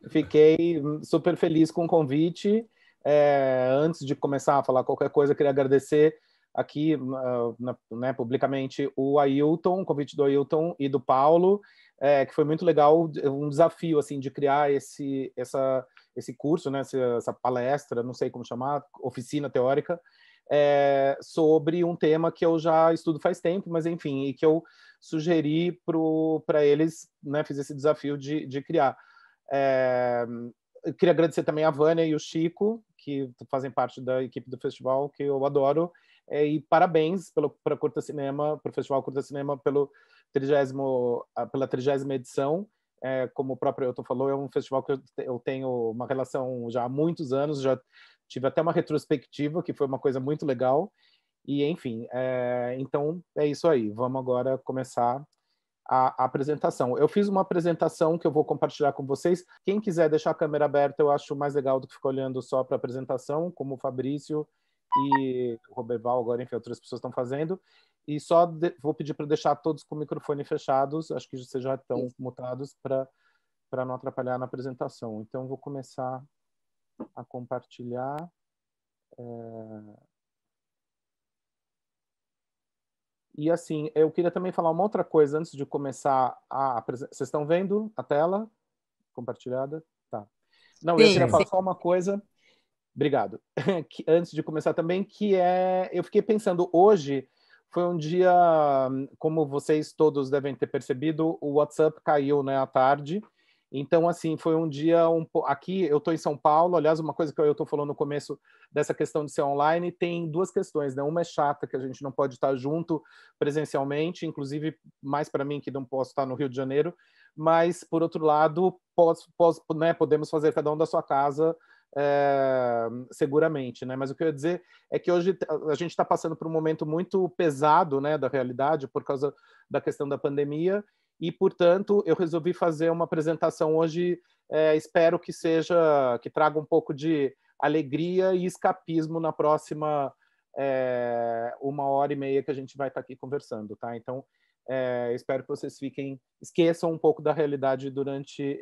Fiquei super feliz com o convite. Antes de começar a falar qualquer coisa, queria agradecer aqui, né, publicamente, o convite do Ailton e do Paulo, que foi muito legal, um desafio assim de criar esse curso, né, essa palestra, não sei como chamar, oficina teórica, sobre um tema que eu já estudo faz tempo, mas enfim, e que eu sugeri para eles, né, fiz esse desafio de criar. Eu queria agradecer também a Vânia e o Chico, que fazem parte da equipe do festival, que eu adoro, e parabéns para Curta Cinema, para o Festival Curta Cinema pela 30ª edição. Como o próprio Ailton falou, é um festival que eu tenho uma relação já há muitos anos, já tive até uma retrospectiva, que foi uma coisa muito legal, e enfim, então é isso aí, vamos agora começar a apresentação. Eu fiz uma apresentação que eu vou compartilhar com vocês. Quem quiser deixar a câmera aberta, eu acho mais legal do que ficar olhando só para a apresentação, como o Fabrício e o Roberval, agora, enfim, outras pessoas estão fazendo. E só vou pedir para deixar todos com o microfone fechados, acho que vocês já estão mutados, para não atrapalhar na apresentação. Então, vou começar a compartilhar. E assim, eu queria também falar uma outra coisa antes de começar a apresentar. Vocês estão vendo a tela compartilhada? Tá. Não, eu queria falar só uma coisa. Obrigado. Antes de começar também, eu fiquei pensando, hoje foi um dia, como vocês todos devem ter percebido, o WhatsApp caiu, né, à tarde. Então, assim, foi um dia aqui, eu estou em São Paulo, aliás, uma coisa que eu estou falando no começo dessa questão de ser online, tem duas questões, né? Uma é chata, que a gente não pode estar junto presencialmente, inclusive mais para mim, que não posso estar no Rio de Janeiro, mas, por outro lado, né, podemos fazer cada um da sua casa, seguramente, né? Mas o que eu ia dizer é que hoje a gente está passando por um momento muito pesado, né, da realidade, por causa da questão da pandemia, e, portanto, eu resolvi fazer uma apresentação hoje, espero que traga um pouco de alegria e escapismo na próxima 1h30 que a gente vai estar aqui conversando, tá? Então, espero que vocês esqueçam um pouco da realidade durante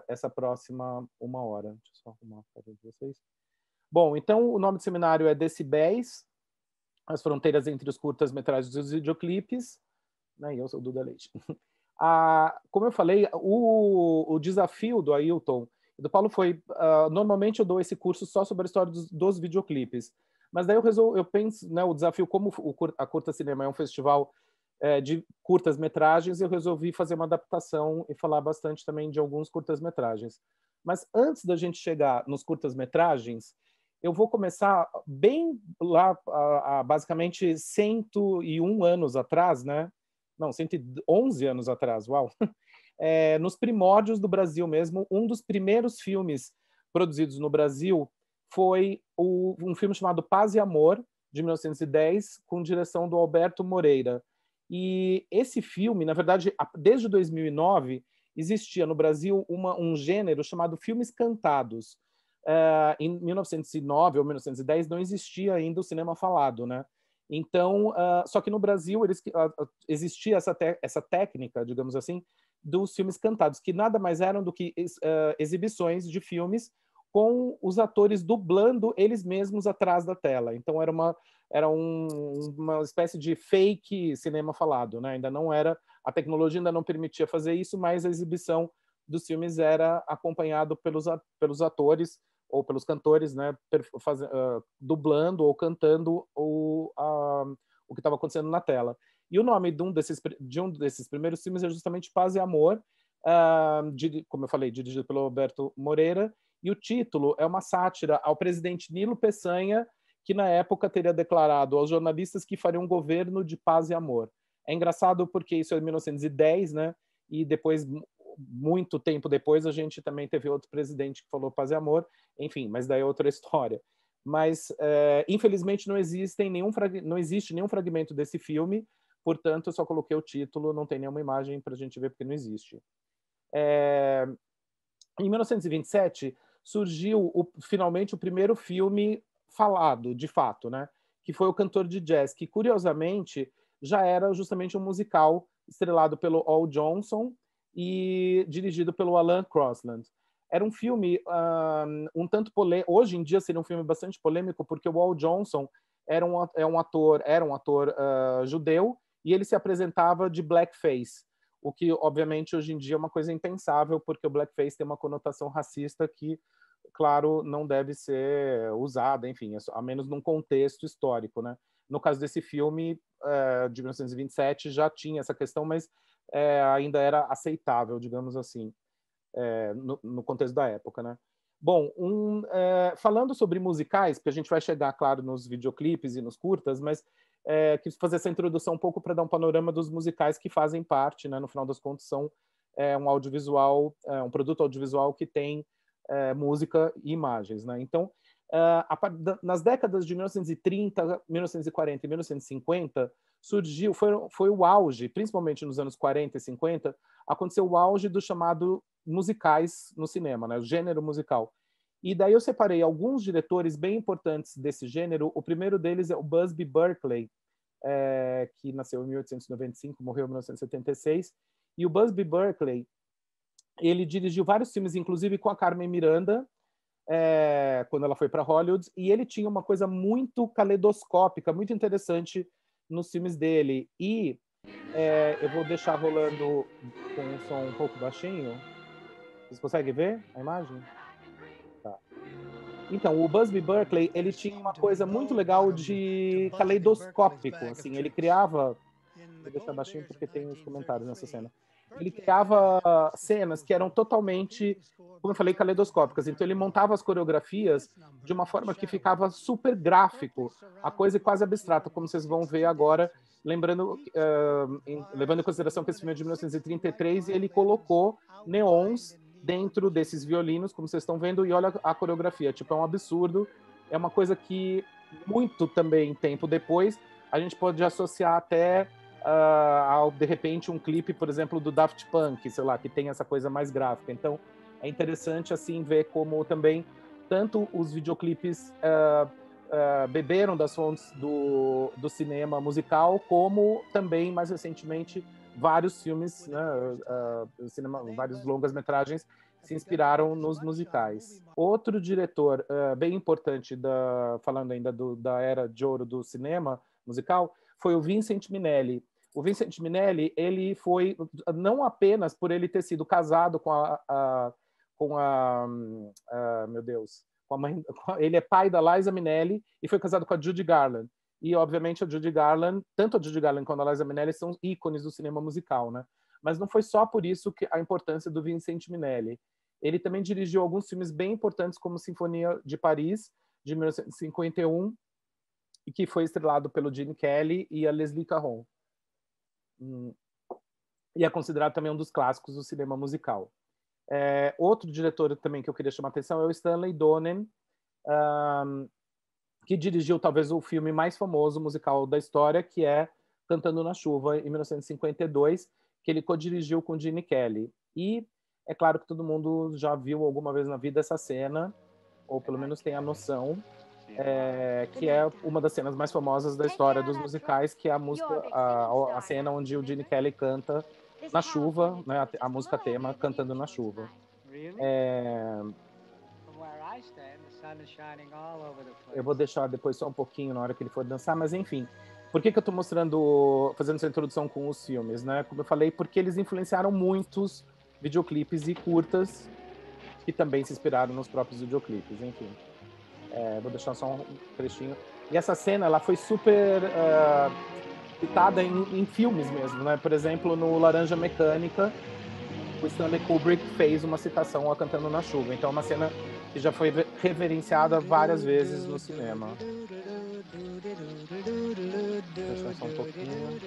essa próxima 1 hora. Deixa eu só arrumar para vocês. Bom, então o nome do seminário é Decibéis, as fronteiras entre os curtas-metragens e os videoclipes, né? E eu sou o Duda Leite. Como eu falei, o desafio do Ailton e do Paulo foi, normalmente eu dou esse curso só sobre a história dos videoclipes, mas daí eu penso, né, o desafio, como a Curta Cinema é um festival de curtas-metragens, eu resolvi fazer uma adaptação e falar bastante também de alguns curtas-metragens. Mas antes da gente chegar nos curtas-metragens, eu vou começar bem lá, basicamente 101 anos atrás, né? Não, 111 anos atrás, uau! Nos primórdios do Brasil mesmo, um dos primeiros filmes produzidos no Brasil foi um filme chamado Paz e Amor, de 1910, com direção do Alberto Moreira. E esse filme, na verdade, desde 2009, existia no Brasil um gênero chamado filmes cantados. Em 1909 ou 1910 não existia ainda o cinema falado, né? Então, só que no Brasil existia essa técnica, digamos assim, dos filmes cantados, que nada mais eram do que exibições de filmes com os atores dublando eles mesmos atrás da tela. Então, era uma espécie de fake cinema falado, né? A tecnologia ainda não permitia fazer isso, mas a exibição dos filmes era acompanhado pelos atores ou pelos cantores, né, dublando ou cantando o que estava acontecendo na tela. E o nome de um desses primeiros filmes é justamente Paz e Amor, como eu falei, dirigido pelo Alberto Moreira, e o título é uma sátira ao presidente Nilo Peçanha, que na época teria declarado aos jornalistas que faria um governo de paz e amor. É engraçado porque isso é em 1910, né? E depois, muito tempo depois, a gente também teve outro presidente que falou paz e amor, enfim, mas daí é outra história. Mas, infelizmente, não existe nenhum fragmento desse filme, portanto, eu só coloquei o título, não tem nenhuma imagem para a gente ver, porque não existe. Em 1927, surgiu finalmente o primeiro filme falado, de fato, né? Que foi O Cantor de Jazz, que, curiosamente, já era justamente um musical estrelado pelo Al Jolson, e dirigido pelo Alan Crosland. Era um filme um tanto polêmico. Hoje em dia seria um filme bastante polêmico, porque o Walt Johnson era um ator judeu, e ele se apresentava de blackface, o que, obviamente, hoje em dia é uma coisa impensável, porque o blackface tem uma conotação racista que, claro, não deve ser usada, enfim, a menos num contexto histórico, né? No caso desse filme, de 1927, já tinha essa questão, mas ainda era aceitável, digamos assim, no contexto da época, né? Bom, falando sobre musicais, porque a gente vai chegar, claro, nos videoclipes e nos curtas, mas quis fazer essa introdução um pouco para dar um panorama dos musicais que fazem parte, né? No final das contas, são um audiovisual, um produto audiovisual que tem música e imagens, né? Então, nas décadas de 1930, 1940 e 1950, surgiu, foi o auge, principalmente nos anos 40 e 50, aconteceu o auge do chamado musicais no cinema, né? O gênero musical. E daí eu separei alguns diretores bem importantes desse gênero. O primeiro deles é o Busby Berkeley, que nasceu em 1895, morreu em 1976. E o Busby Berkeley, ele dirigiu vários filmes, inclusive com a Carmen Miranda, quando ela foi para Hollywood, e ele tinha uma coisa muito caleidoscópica, muito interessante nos filmes dele. E eu vou deixar rolando com um som um pouco baixinho. Vocês conseguem ver a imagem? Tá. Então, o Busby Berkeley, ele tinha uma coisa muito legal de caleidoscópico, assim, ele criava... Vou deixar baixinho porque tem os comentários nessa cena. Ele criava cenas que eram totalmente, como eu falei, caleidoscópicas. Então ele montava as coreografias de uma forma que ficava super gráfico, a coisa é quase abstrata, como vocês vão ver agora, levando em consideração que esse filme é de 1933 e ele colocou neons dentro desses violinos, como vocês estão vendo, e olha a coreografia, tipo, é um absurdo, é uma coisa que muito também tempo depois a gente pode associar até ao, de repente, um clipe, por exemplo, do Daft Punk, sei lá, que tem essa coisa mais gráfica. Então, é interessante, assim, ver como também tanto os videoclipes beberam das fontes do cinema musical, como também, mais recentemente, vários filmes, né, vários longas-metragens se inspiraram nos musicais. Outro diretor bem importante, falando ainda da era de ouro do cinema musical, foi o Vincent Minnelli. O Vincent Minnelli, ele foi, não apenas por ele ter sido casado com meu Deus, com a mãe, ele é pai da Liza Minnelli e foi casado com a Judy Garland. E, obviamente, a Judy Garland, tanto a Judy Garland quanto a Liza Minnelli são ícones do cinema musical, né? Mas não foi só por isso que a importância do Vincent Minnelli. Ele também dirigiu alguns filmes bem importantes, como Sinfonia de Paris, de 1951, e que foi estrelado pelo Gene Kelly e a Leslie Caron. E é considerado também um dos clássicos do cinema musical. Outro diretor também que eu queria chamar a atenção é o Stanley Donen, que dirigiu talvez o filme mais famoso musical da história, que é Cantando na Chuva, em 1952, que ele co-dirigiu com Gene Kelly. E é claro que todo mundo já viu alguma vez na vida essa cena, ou pelo menos tem a noção, que é uma das cenas mais famosas da história dos musicais, que é a cena onde o Gene Kelly canta na chuva, né, a música tema Cantando na Chuva. Eu vou deixar depois só um pouquinho na hora que ele for dançar, mas enfim. Por que eu estou fazendo essa introdução com os filmes, né? Como eu falei, porque eles influenciaram muitos videoclipes e curtas que também se inspiraram nos próprios videoclipes, enfim. Vou deixar só um trechinho. E essa cena, ela foi super citada em filmes mesmo, né? Por exemplo, no Laranja Mecânica, o Stanley Kubrick fez uma citação a Cantando na Chuva. Então é uma cena que já foi reverenciada várias vezes no cinema. Deixa eu só um pouquinho.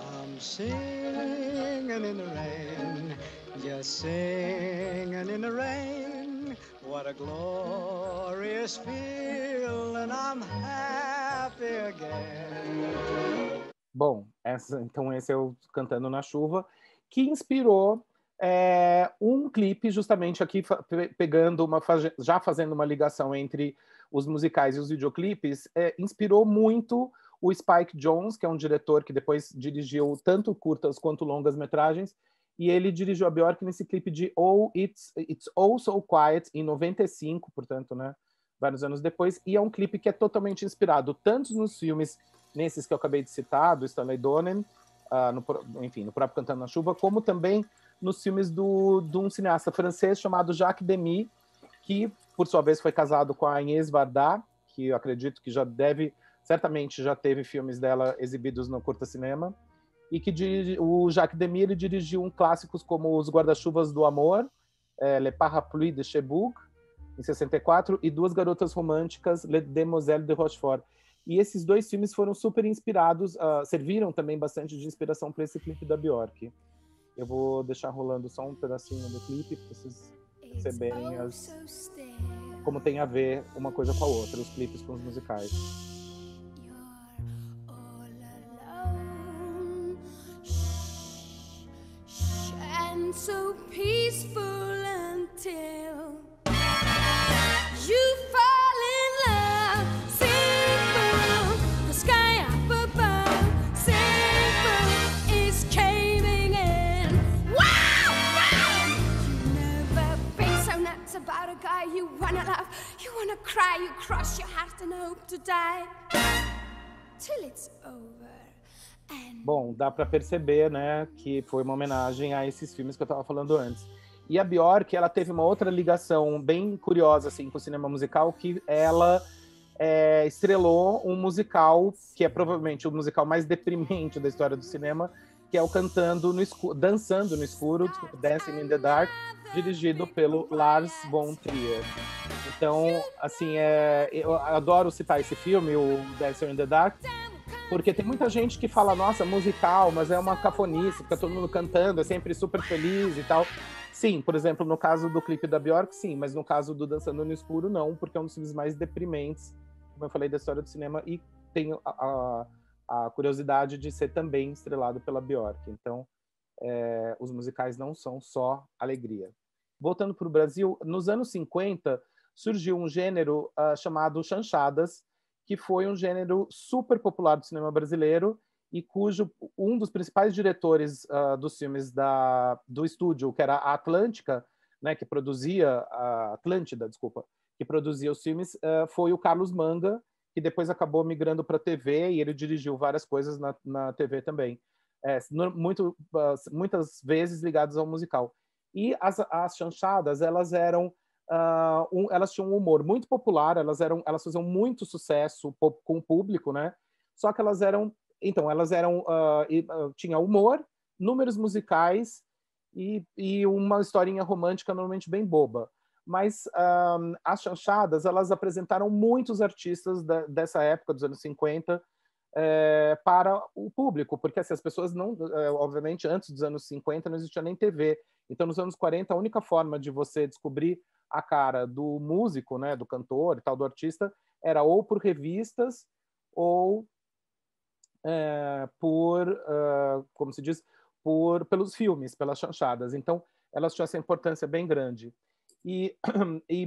I'm singing in the rain, just singing in the rain. What a glorious feeling, I'm happy again. Bom, então esse é o Cantando na Chuva, que inspirou Um clipe, justamente aqui pegando já fazendo uma ligação entre os musicais e os videoclipes, inspirou muito o Spike Jonze, que é um diretor que depois dirigiu tanto curtas quanto longas metragens, e ele dirigiu a Björk nesse clipe de Oh, It's All So Quiet, em 95, portanto, né, vários anos depois, e é um clipe que é totalmente inspirado tanto nos filmes, nesses que eu acabei de citar, do Stanley Donen, enfim, no próprio Cantando na Chuva, como também nos filmes de um cineasta francês chamado Jacques Demy, que, por sua vez, foi casado com a Agnès Varda, que eu acredito que certamente já teve filmes dela exibidos no Curta Cinema, e que o Jacques Demy ele dirigiu clássicos como Os Guarda-Chuvas do Amor, Le Parapluie de Cherbourg, em 64, e Duas Garotas Românticas, Les Demoiselles de Rochefort. E esses dois filmes foram super inspirados, serviram também bastante de inspiração para esse clipe da Björk. Eu vou deixar rolando só um pedacinho do clipe para vocês perceberem como tem a ver uma coisa com a outra, os clipes com os musicais. So peaceful until you fall in love. Simple, the sky up above. Simple is caving in. Wow, wow! You never been so nuts about a guy you wanna love. You wanna cry, you cross your heart and hope to die till it's over. Bom, dá para perceber, né, que foi uma homenagem a esses filmes que eu estava falando antes. E a Björk, ela teve uma outra ligação bem curiosa assim com o cinema musical, que ela estrelou um musical que é provavelmente o musical mais deprimente da história do cinema, que é o Dançando no Escuro, Dancing in the Dark, dirigido pelo Lars von Trier. Então, assim, eu adoro citar esse filme, o Dancing in the Dark, porque tem muita gente que fala, nossa, musical, mas é uma cafonice, fica todo mundo cantando, é sempre super feliz e tal. Sim, por exemplo, no caso do clipe da Björk, sim, mas no caso do Dançando no Escuro, não, porque é um dos filmes mais deprimentes, como eu falei, da história do cinema, e tem a curiosidade de ser também estrelado pela Björk. Então, os musicais não são só alegria. Voltando para o Brasil, nos anos 50, surgiu um gênero chamado chanchadas, que foi um gênero super popular do cinema brasileiro e cujo um dos principais diretores dos filmes do estúdio, que era a Atlântida, né, que produzia a Atlântida, desculpa, que produzia os filmes, foi o Carlos Manga, que depois acabou migrando para a TV e ele dirigiu várias coisas na TV também, muitas vezes ligadas ao musical. E as chanchadas, elas eram elas tinham um humor muito popular, elas faziam muito sucesso com o público, né? Só que elas tinha humor, números musicais e uma historinha romântica normalmente bem boba. Mas as chanchadas, elas apresentaram muitos artistas dessa época, dos anos 50, para o público, porque assim, as pessoas não, obviamente, antes dos anos 50 não existia nem TV. Então, nos anos 40, a única forma de você descobrir a cara do músico, né, do cantor e tal, do artista, era ou por revistas ou como se diz, pelos filmes, pelas chanchadas. Então, elas tinham essa importância bem grande. E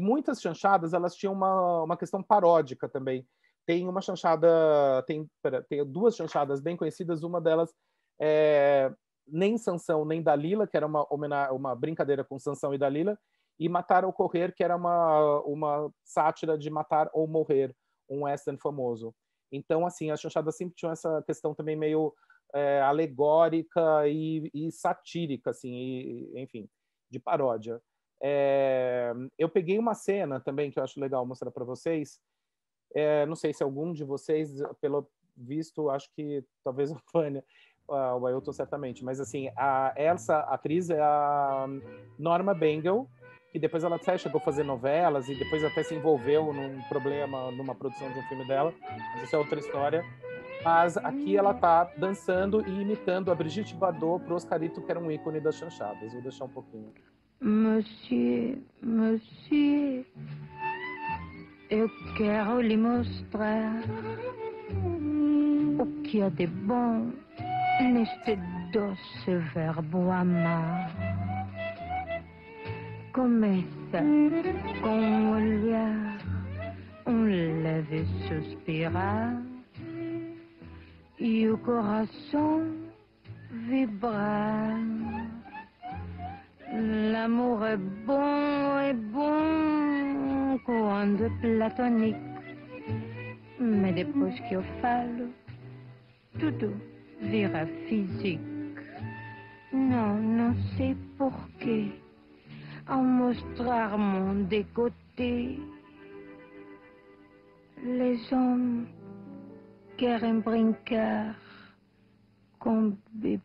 muitas chanchadas, elas tinham uma questão paródica também. Tem uma chanchada, tem duas chanchadas bem conhecidas, uma delas é Nem Sansão, Nem Dalila, que era uma brincadeira com Sansão e Dalila, e Matar ou Correr, que era uma sátira de matar ou morrer, um western famoso. Então, assim, as chanchadas sempre tinham essa questão também meio alegórica e satírica, assim, enfim, de paródia. Eu peguei uma cena também que eu acho legal mostrar para vocês. Não sei se algum de vocês, pelo visto, acho que talvez a Vânia, o Ailton certamente, mas assim, essa atriz é a Norma Bengel, que depois ela até chegou a fazer novelas e depois até se envolveu num problema numa produção de um filme dela, mas isso é outra história. Mas aqui ela tá dançando e imitando a Brigitte Bardot pro Oscarito, que era um ícone das chanchadas. Vou deixar um pouquinho. Monsieur, eu quero lhe mostrar o que há de bom neste doce verbo amar. começa com um olhar, um leve suspirar e o coração vibrar. L'amour est bon quando platonique, mas depois que eu falo, tudo vira physique. Não sei porquê. Ao mostrar mon décolleté, les hommes querem brincar com bebê.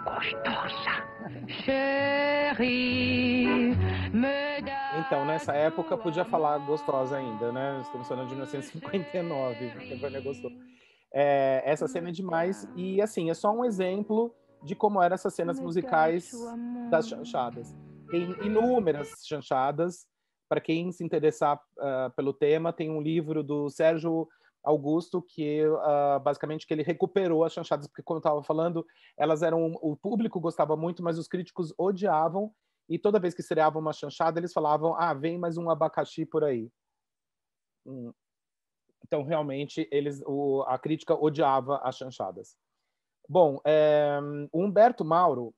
Gostosa. Chérie, me dá... Então, nessa época, podia falar gostosa ainda, né? Estamos falando de 1959, porque a Vânia gostou. Essa cena é demais. E, assim, é só um exemplo de como eram essas cenas musicais das chanchadas. Tem inúmeras chanchadas. Para quem se interessar pelo tema, tem um livro do Sérgio Augusto que basicamente que ele recuperou as chanchadas, porque como eu estava falando, elas eram, o público gostava muito, mas os críticos odiavam, e toda vez que estreava uma chanchada eles falavam, vem mais um abacaxi por aí. Então realmente a crítica odiava as chanchadas. Bom, o Humberto Mauro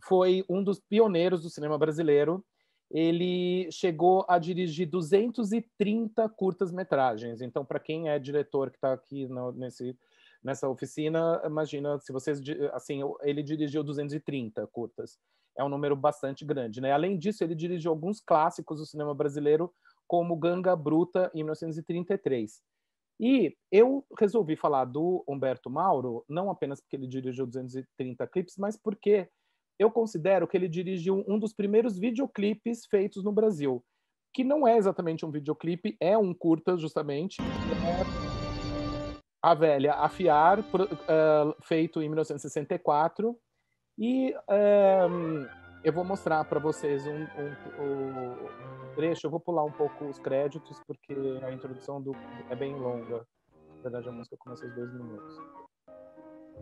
foi um dos pioneiros do cinema brasileiro. Ele chegou a dirigir 230 curtas-metragens. Então, para quem é diretor que está aqui nessa oficina, imagina, se vocês, assim, ele dirigiu 230 curtas. É um número bastante grande, né? Além disso, ele dirigiu alguns clássicos do cinema brasileiro, como Ganga Bruta, em 1933. E eu resolvi falar do Humberto Mauro, não apenas porque ele dirigiu 230 clipes, mas porque eu considero que ele dirigiu um dos primeiros videoclipes feitos no Brasil, que não é exatamente um videoclipe, é um curta, justamente, A Velha Afiar, feito em 1964. E eu vou mostrar para vocês um trecho. Eu vou pular um pouco os créditos, porque a introdução é bem longa. Na verdade, a música começa aos 2 minutos.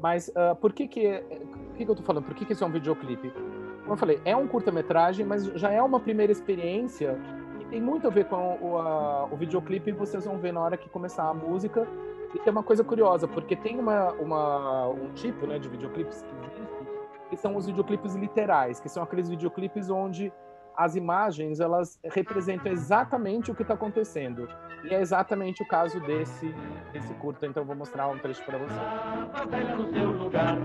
Mas por que eu tô falando? Por que isso é um videoclipe? Como eu falei, é um curta-metragem, mas já é uma primeira experiência e tem muito a ver com o videoclipe. Vocês vão ver na hora que começar a música. E tem uma coisa curiosa, porque tem um tipo, né, de videoclipes que são os videoclipes literais, que são aqueles videoclipes onde as imagens elas representam exatamente o que está acontecendo. E é exatamente o caso desse curta, então eu vou mostrar um trecho para vocês. A velha no seu lugar,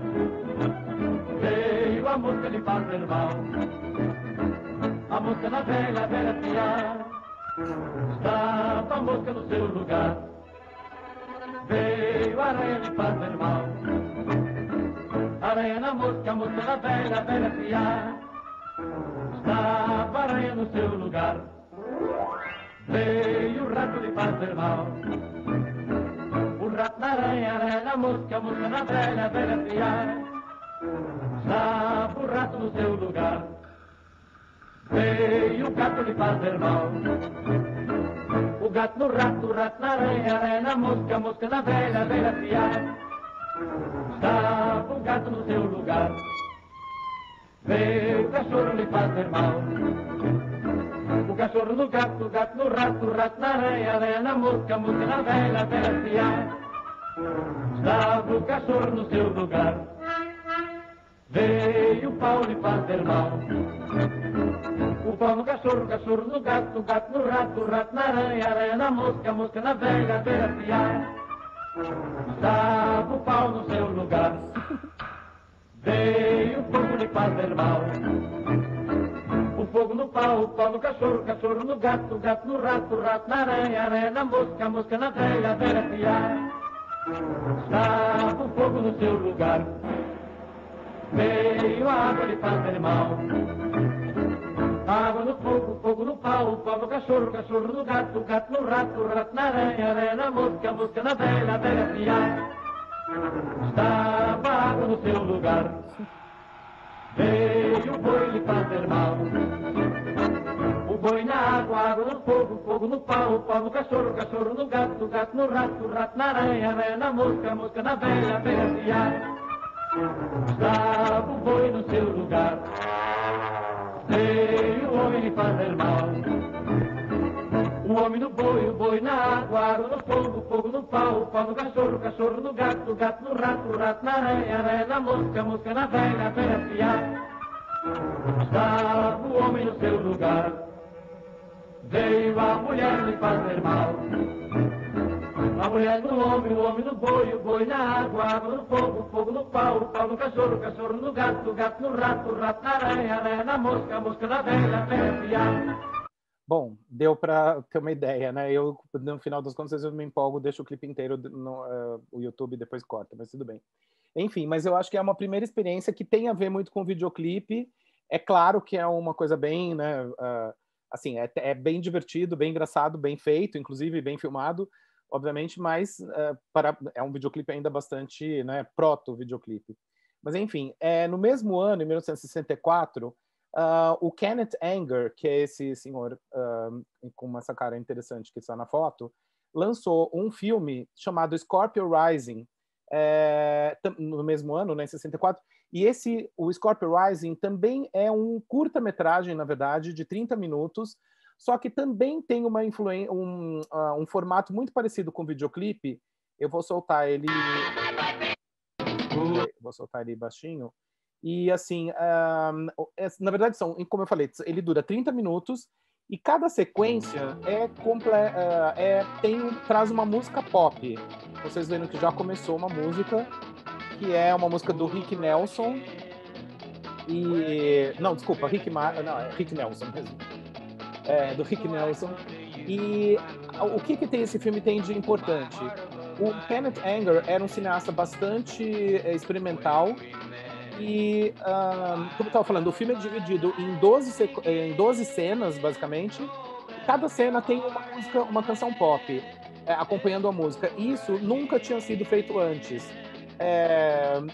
veio a mosca de fazer mal. A mosca na velha, velha piar, estava a mosca no seu lugar. Veio a aranha de fazer mal. Aranha na mosca na velha, velha piar, estava a aranha no seu lugar. Veio o rato de fazer mal. O rato na aranha, aranha na mosca na velha, velha piar, estava o rato no seu lugar. Veio o gato de fazer mal. O gato no rato, o rato na aranha, aranha na mosca na velha, velha piar, estava o gato no seu lugar. Veio o cachorro lhe fazer mal. O cachorro no gato, o gato no rato, o rato na aranha, aranha na mosca na velha, velha piar, estava o cachorro no seu lugar. Veio o pau lhe fazer mal. O pau no cachorro, o cachorro no gato, o gato no rato, o rato na aranha, aranha na mosca na velha, velha piar, estava o pau no seu lugar. Veio o fogo lhe fazer mal. O fogo no pau, o pau no cachorro, o cachorro no gato, o gato no rato, o rato na aranha, aranha na mosca na velha, velha piar, estava o fogo no seu lugar. Veio a água lhe fazer mal. Água no fogo, fogo no pau, o pau no cachorro, o cachorro no gato, o gato no rato, o rato na aranha, aranha na mosca na velha, velha piar, estava a água no seu lugar. Veio o boi lhe fazer mal. O boi na água, água no fogo, fogo no pau, o pau no cachorro, o cachorro no gato, o gato no rato, o rato na aranha, aranha na mosca na velha, velha piar, estava o boi no seu lugar. veio o homem me fazer mal. O homem no boi, o boi na água, água no fogo, fogo no pau, o pau no cachorro, o cachorro no gato, o gato no rato, o rato na aranha, aranha na mosca, mosca na velha, velha piar. Estava o homem no seu lugar, veio a mulher me fazer mal. A mulher no homem, o homem no boi, o boi na água, água no fogo, fogo no pau, o pau no cachorro, o cachorro no gato, o gato no rato, o rato na aranha, aranha na mosca, mosca na velha, velha piar. Bom, deu para ter uma ideia, né? Eu, no final das contas, eu me empolgo, deixo o clipe inteiro no o YouTube e depois corta, mas tudo bem. Enfim, mas eu acho que é uma primeira experiência que tem a ver muito com o videoclipe. É claro que é uma coisa bem, né? Assim, é bem divertido, bem engraçado, bem feito, inclusive bem filmado, obviamente, mas é um videoclipe ainda bastante, né, proto-videoclipe. Mas, enfim, no mesmo ano, em 1964, o Kenneth Anger, que é esse senhor com essa cara interessante que está na foto, lançou um filme chamado Scorpio Rising, no mesmo ano, né, em 64, e o Scorpio Rising também é um curta-metragem, na verdade, de 30 minutos, só que também tem uma um formato muito parecido com o videoclipe. Eu vou soltar ele baixinho. E assim, na verdade como eu falei, ele dura 30 minutos e cada sequência traz uma música pop. Vocês vendo que já começou uma música, que é uma música do Rick Nelson. Não, desculpa, Rick Nelson mesmo. Do Rick Nelson. E o que tem esse filme tem de importante? O Kenneth Anger era um cineasta bastante experimental e, como eu estava falando, o filme é dividido em 12 cenas, basicamente. Cada cena tem uma canção pop acompanhando a música. Isso nunca tinha sido feito antes.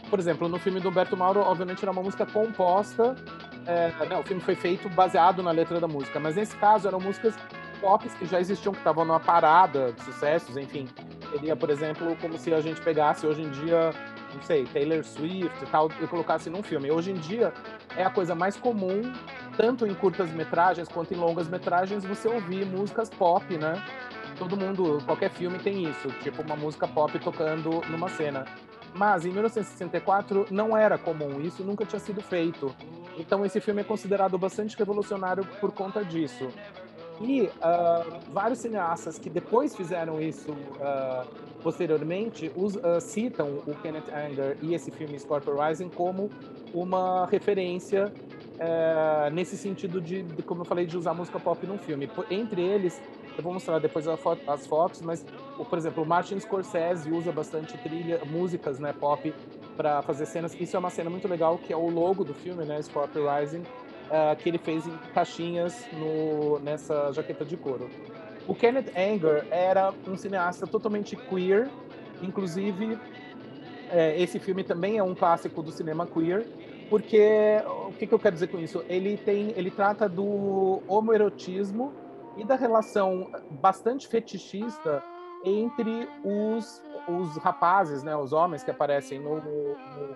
Por exemplo, no filme do Humberto Mauro, obviamente era uma música composta, o filme foi feito baseado na letra da música, mas nesse caso eram músicas pop que já existiam, que estavam numa parada de sucessos, enfim. Seria, por exemplo, como se a gente pegasse hoje em dia, não sei, Taylor Swift e tal, e colocasse num filme. Hoje em dia é a coisa mais comum, tanto em curtas-metragens quanto em longas-metragens, você ouvir músicas pop, né? Todo mundo, qualquer filme tem isso, tipo uma música pop tocando numa cena. Mas em 1964 não era comum, isso nunca tinha sido feito. Então esse filme é considerado bastante revolucionário por conta disso. E vários cineastas que depois fizeram isso posteriormente citam o Kenneth Anger e esse filme Scorpio Rising como uma referência nesse sentido de, como eu falei, de usar música pop num filme. Entre eles, eu vou mostrar depois as fotos, mas, por exemplo, o Martin Scorsese usa bastante músicas, né, pop para fazer cenas. Isso é uma cena muito legal, que é o logo do filme, né, Scorpio Rising, que ele fez em caixinhas nessa jaqueta de couro. O Kenneth Anger era um cineasta totalmente queer, inclusive esse filme também é um clássico do cinema queer, porque o que eu quero dizer com isso? Ele trata do homoerotismo e da relação bastante fetichista entre os rapazes, né, os homens que aparecem no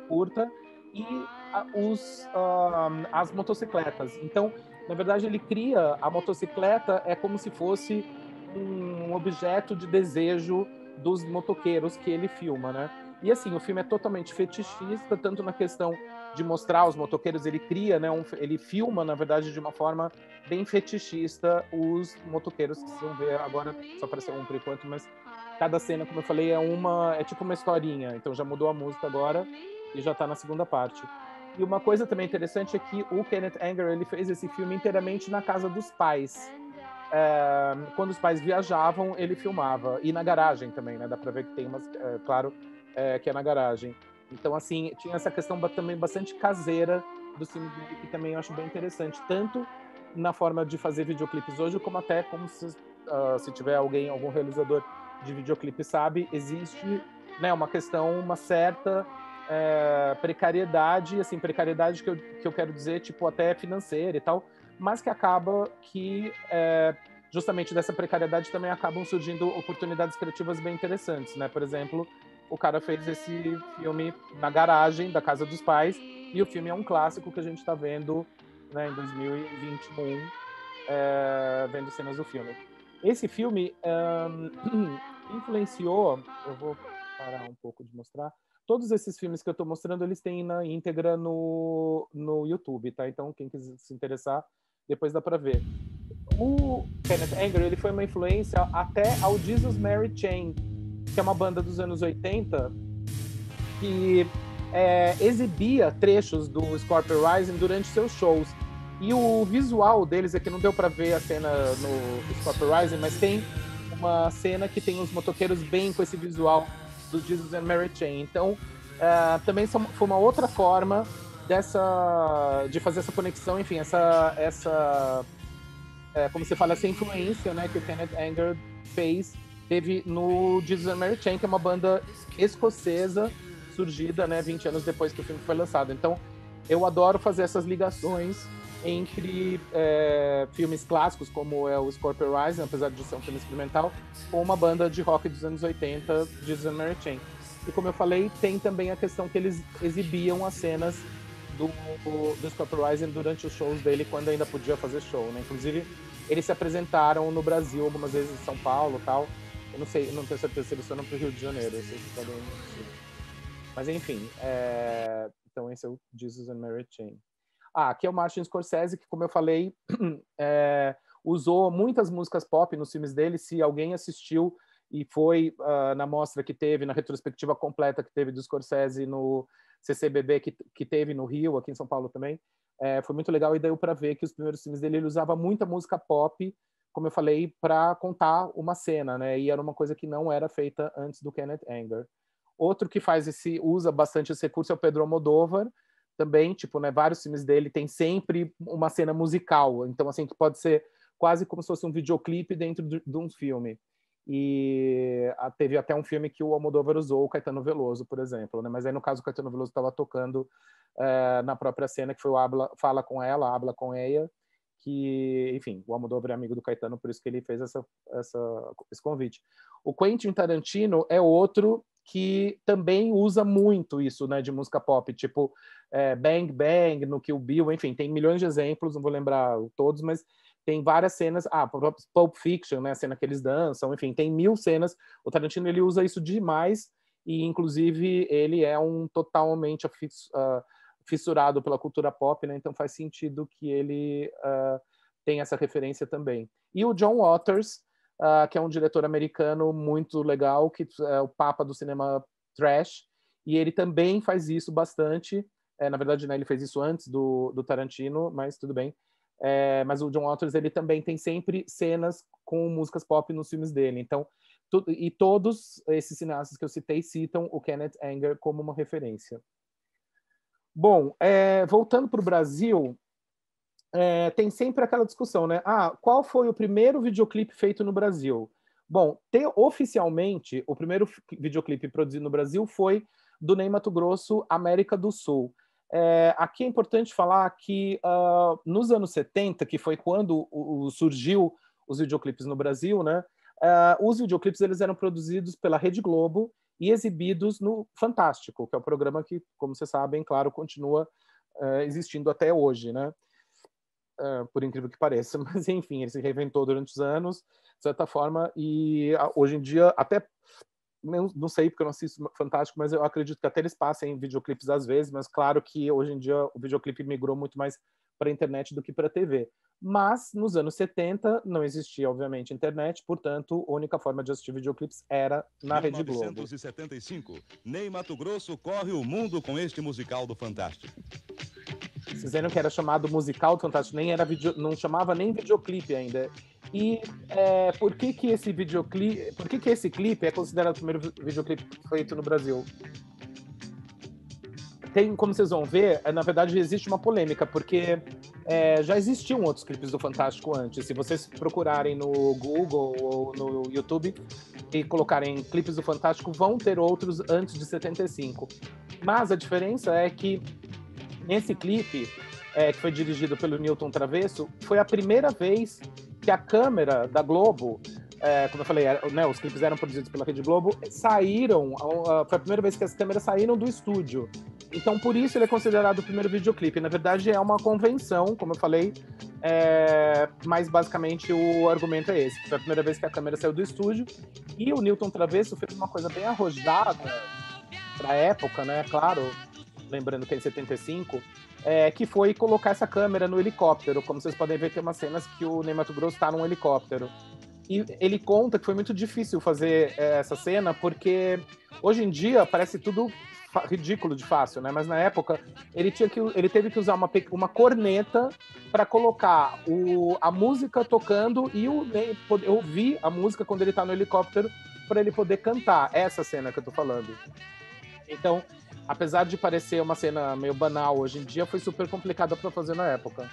curta, e as motocicletas. Então, na verdade, ele cria a motocicleta como se fosse um objeto de desejo dos motoqueiros que ele filma, né? E assim, o filme é totalmente fetichista, tanto na questão de mostrar os motoqueiros, ele cria, né, ele filma, na verdade, de uma forma bem fetichista os motoqueiros, que vocês vão ver agora, só apareceu um por enquanto, mas cada cena, como eu falei, é tipo uma historinha, então já mudou a música agora e já está na segunda parte. E uma coisa também interessante é que o Kenneth Anger, ele fez esse filme inteiramente na casa dos pais. Quando os pais viajavam, ele filmava. E na garagem também, né? Dá pra ver que tem umas... claro, que é na garagem. Então, assim, tinha essa questão também bastante caseira do cinema, que também eu acho bem interessante. Tanto na forma de fazer videoclipes hoje, como até como se tiver algum realizador de videoclipe sabe, existe, né, uma questão, uma certa precariedade, assim, precariedade que eu quero dizer, tipo, até financeira e tal, mas que acaba que justamente dessa precariedade também acabam surgindo oportunidades criativas bem interessantes, né? Por exemplo, o cara fez esse filme na garagem da casa dos pais, e o filme é um clássico que a gente está vendo né, em 2021, vendo cenas do filme. Esse filme influenciou, eu vou parar um pouco de mostrar, todos esses filmes que eu estou mostrando, eles têm na íntegra no YouTube, tá? Então, quem quiser se interessar, depois dá para ver. O Kenneth Anger, ele foi uma influência até ao Jesus Mary Chain, que é uma banda dos anos 80, que exibia trechos do Scorpio Rising durante seus shows. E o visual deles, é que não deu para ver a cena no Scorpio Rising, mas tem uma cena que tem os motoqueiros bem com esse visual do Jesus and Mary Chain. Então, também foi uma outra forma de fazer essa conexão, enfim, como você fala, essa influência, né, que o Kenneth Anger teve no Jesus and Mary Chain, que é uma banda escocesa surgida, né, 20 anos depois que o filme foi lançado. Então, eu adoro fazer essas ligações entre filmes clássicos, como é o Scorpio Rising, apesar de ser um filme experimental, com uma banda de rock dos anos 80, Jesus and Mary Chain. E como eu falei, tem também a questão que eles exibiam as cenas do Scorpio Rising durante os shows dele, quando ainda podia fazer show, né? Inclusive, eles se apresentaram no Brasil algumas vezes, em São Paulo e tal. Eu não sei, não tenho certeza se eles foram pro Rio de Janeiro, eu sei que podem... Mas enfim, então esse é o Jesus and Mary Chain. Aqui é o Martin Scorsese, que, como eu falei, usou muitas músicas pop nos filmes dele. Se alguém assistiu e foi na mostra que teve, na retrospectiva completa que teve do Scorsese no CCBB, que teve no Rio, aqui em São Paulo também, foi muito legal, e deu para ver que os primeiros filmes dele, ele usava muita música pop, como eu falei, para contar uma cena, né? E era uma coisa que não era feita antes do Kenneth Anger. Outro que usa bastante esse recurso é o Pedro Almodóvar, também, tipo, né, vários filmes dele tem sempre uma cena musical, então, assim, que pode ser quase como se fosse um videoclipe dentro de um filme. E teve até um filme que o Almodóvar usou o Caetano Veloso, por exemplo, né? Mas aí, no caso, o Caetano Veloso estava tocando na própria cena, que foi o Fala com Ela, Habla com Ella, que, enfim, o Almodóvar é amigo do Caetano, por isso que ele fez esse convite. O Quentin Tarantino é outro que também usa muito isso, né, de música pop, tipo Bang Bang, no Kill Bill, enfim, tem milhões de exemplos, não vou lembrar todos, mas tem várias cenas, Pulp Fiction, né, a cena que eles dançam, enfim, tem 1000 cenas. O Tarantino, ele usa isso demais, e inclusive ele é totalmente fissurado pela cultura pop, né, então faz sentido que ele tenha essa referência também. E o John Waters, que é um diretor americano muito legal, que é o papa do cinema trash, e ele também faz isso bastante. Na verdade, né, ele fez isso antes do Tarantino, mas tudo bem. Mas o John Waters, ele também tem sempre cenas com músicas pop nos filmes dele. Então, e todos esses cineastas que eu citei citam o Kenneth Anger como uma referência. Bom, voltando para o Brasil, tem sempre aquela discussão, né? Qual foi o primeiro videoclipe feito no Brasil? Bom, oficialmente, o primeiro videoclipe produzido no Brasil foi do Ney Matogrosso, América do Sul. Aqui é importante falar que nos anos 70, que foi quando surgiu os videoclipes no Brasil, né? Os videoclipes, eles eram produzidos pela Rede Globo e exibidos no Fantástico, que é o programa que, como vocês sabem, claro, continua existindo até hoje, né? Por incrível que pareça, mas enfim, ele se reinventou durante os anos, de certa forma, e hoje em dia, até, não sei porque eu não assisto Fantástico, mas eu acredito que até eles passem videoclipes às vezes, mas claro que hoje em dia o videoclipe migrou muito mais para a internet do que para a TV. Mas nos anos 70 não existia, obviamente, internet, portanto, a única forma de assistir videoclipes era na Rede Globo. Em 1975, Ney Matogrosso corre o mundo com este musical do Fantástico. Vocês viram que era chamado musical do Fantástico, não chamava nem videoclipe ainda. E por que esse videoclipe, por que esse clipe é considerado o primeiro videoclipe feito no Brasil? Como vocês vão ver, na verdade existe uma polêmica, porque já existiam outros clipes do Fantástico antes. Se vocês procurarem no Google ou no YouTube e colocarem clipes do Fantástico, vão ter outros antes de 75. Mas a diferença é que nesse clipe, que foi dirigido pelo Newton Travesso, foi a primeira vez que a câmera da Globo como eu falei, né, os clipes eram produzidos pela Rede Globo, saíram, foi a primeira vez que as câmeras saíram do estúdio. Então, por isso ele é considerado o primeiro videoclipe. Na verdade, é uma convenção, como eu falei, mas basicamente o argumento é esse. Foi a primeira vez que a câmera saiu do estúdio. E o Newton Travesso fez uma coisa bem arrojada para a época, né? Claro, lembrando que é em 75, que foi colocar essa câmera no helicóptero. Como vocês podem ver, tem umas cenas que o Ney Matogrosso está num helicóptero. E ele conta que foi muito difícil fazer essa cena, porque hoje em dia parece tudo ridículo de fácil, né? Mas na época ele teve que usar uma corneta para colocar a música tocando e ouvir a música quando ele tá no helicóptero para ele poder cantar. Essa cena que eu tô falando. Então, apesar de parecer uma cena meio banal hoje em dia, foi super complicada para fazer na época.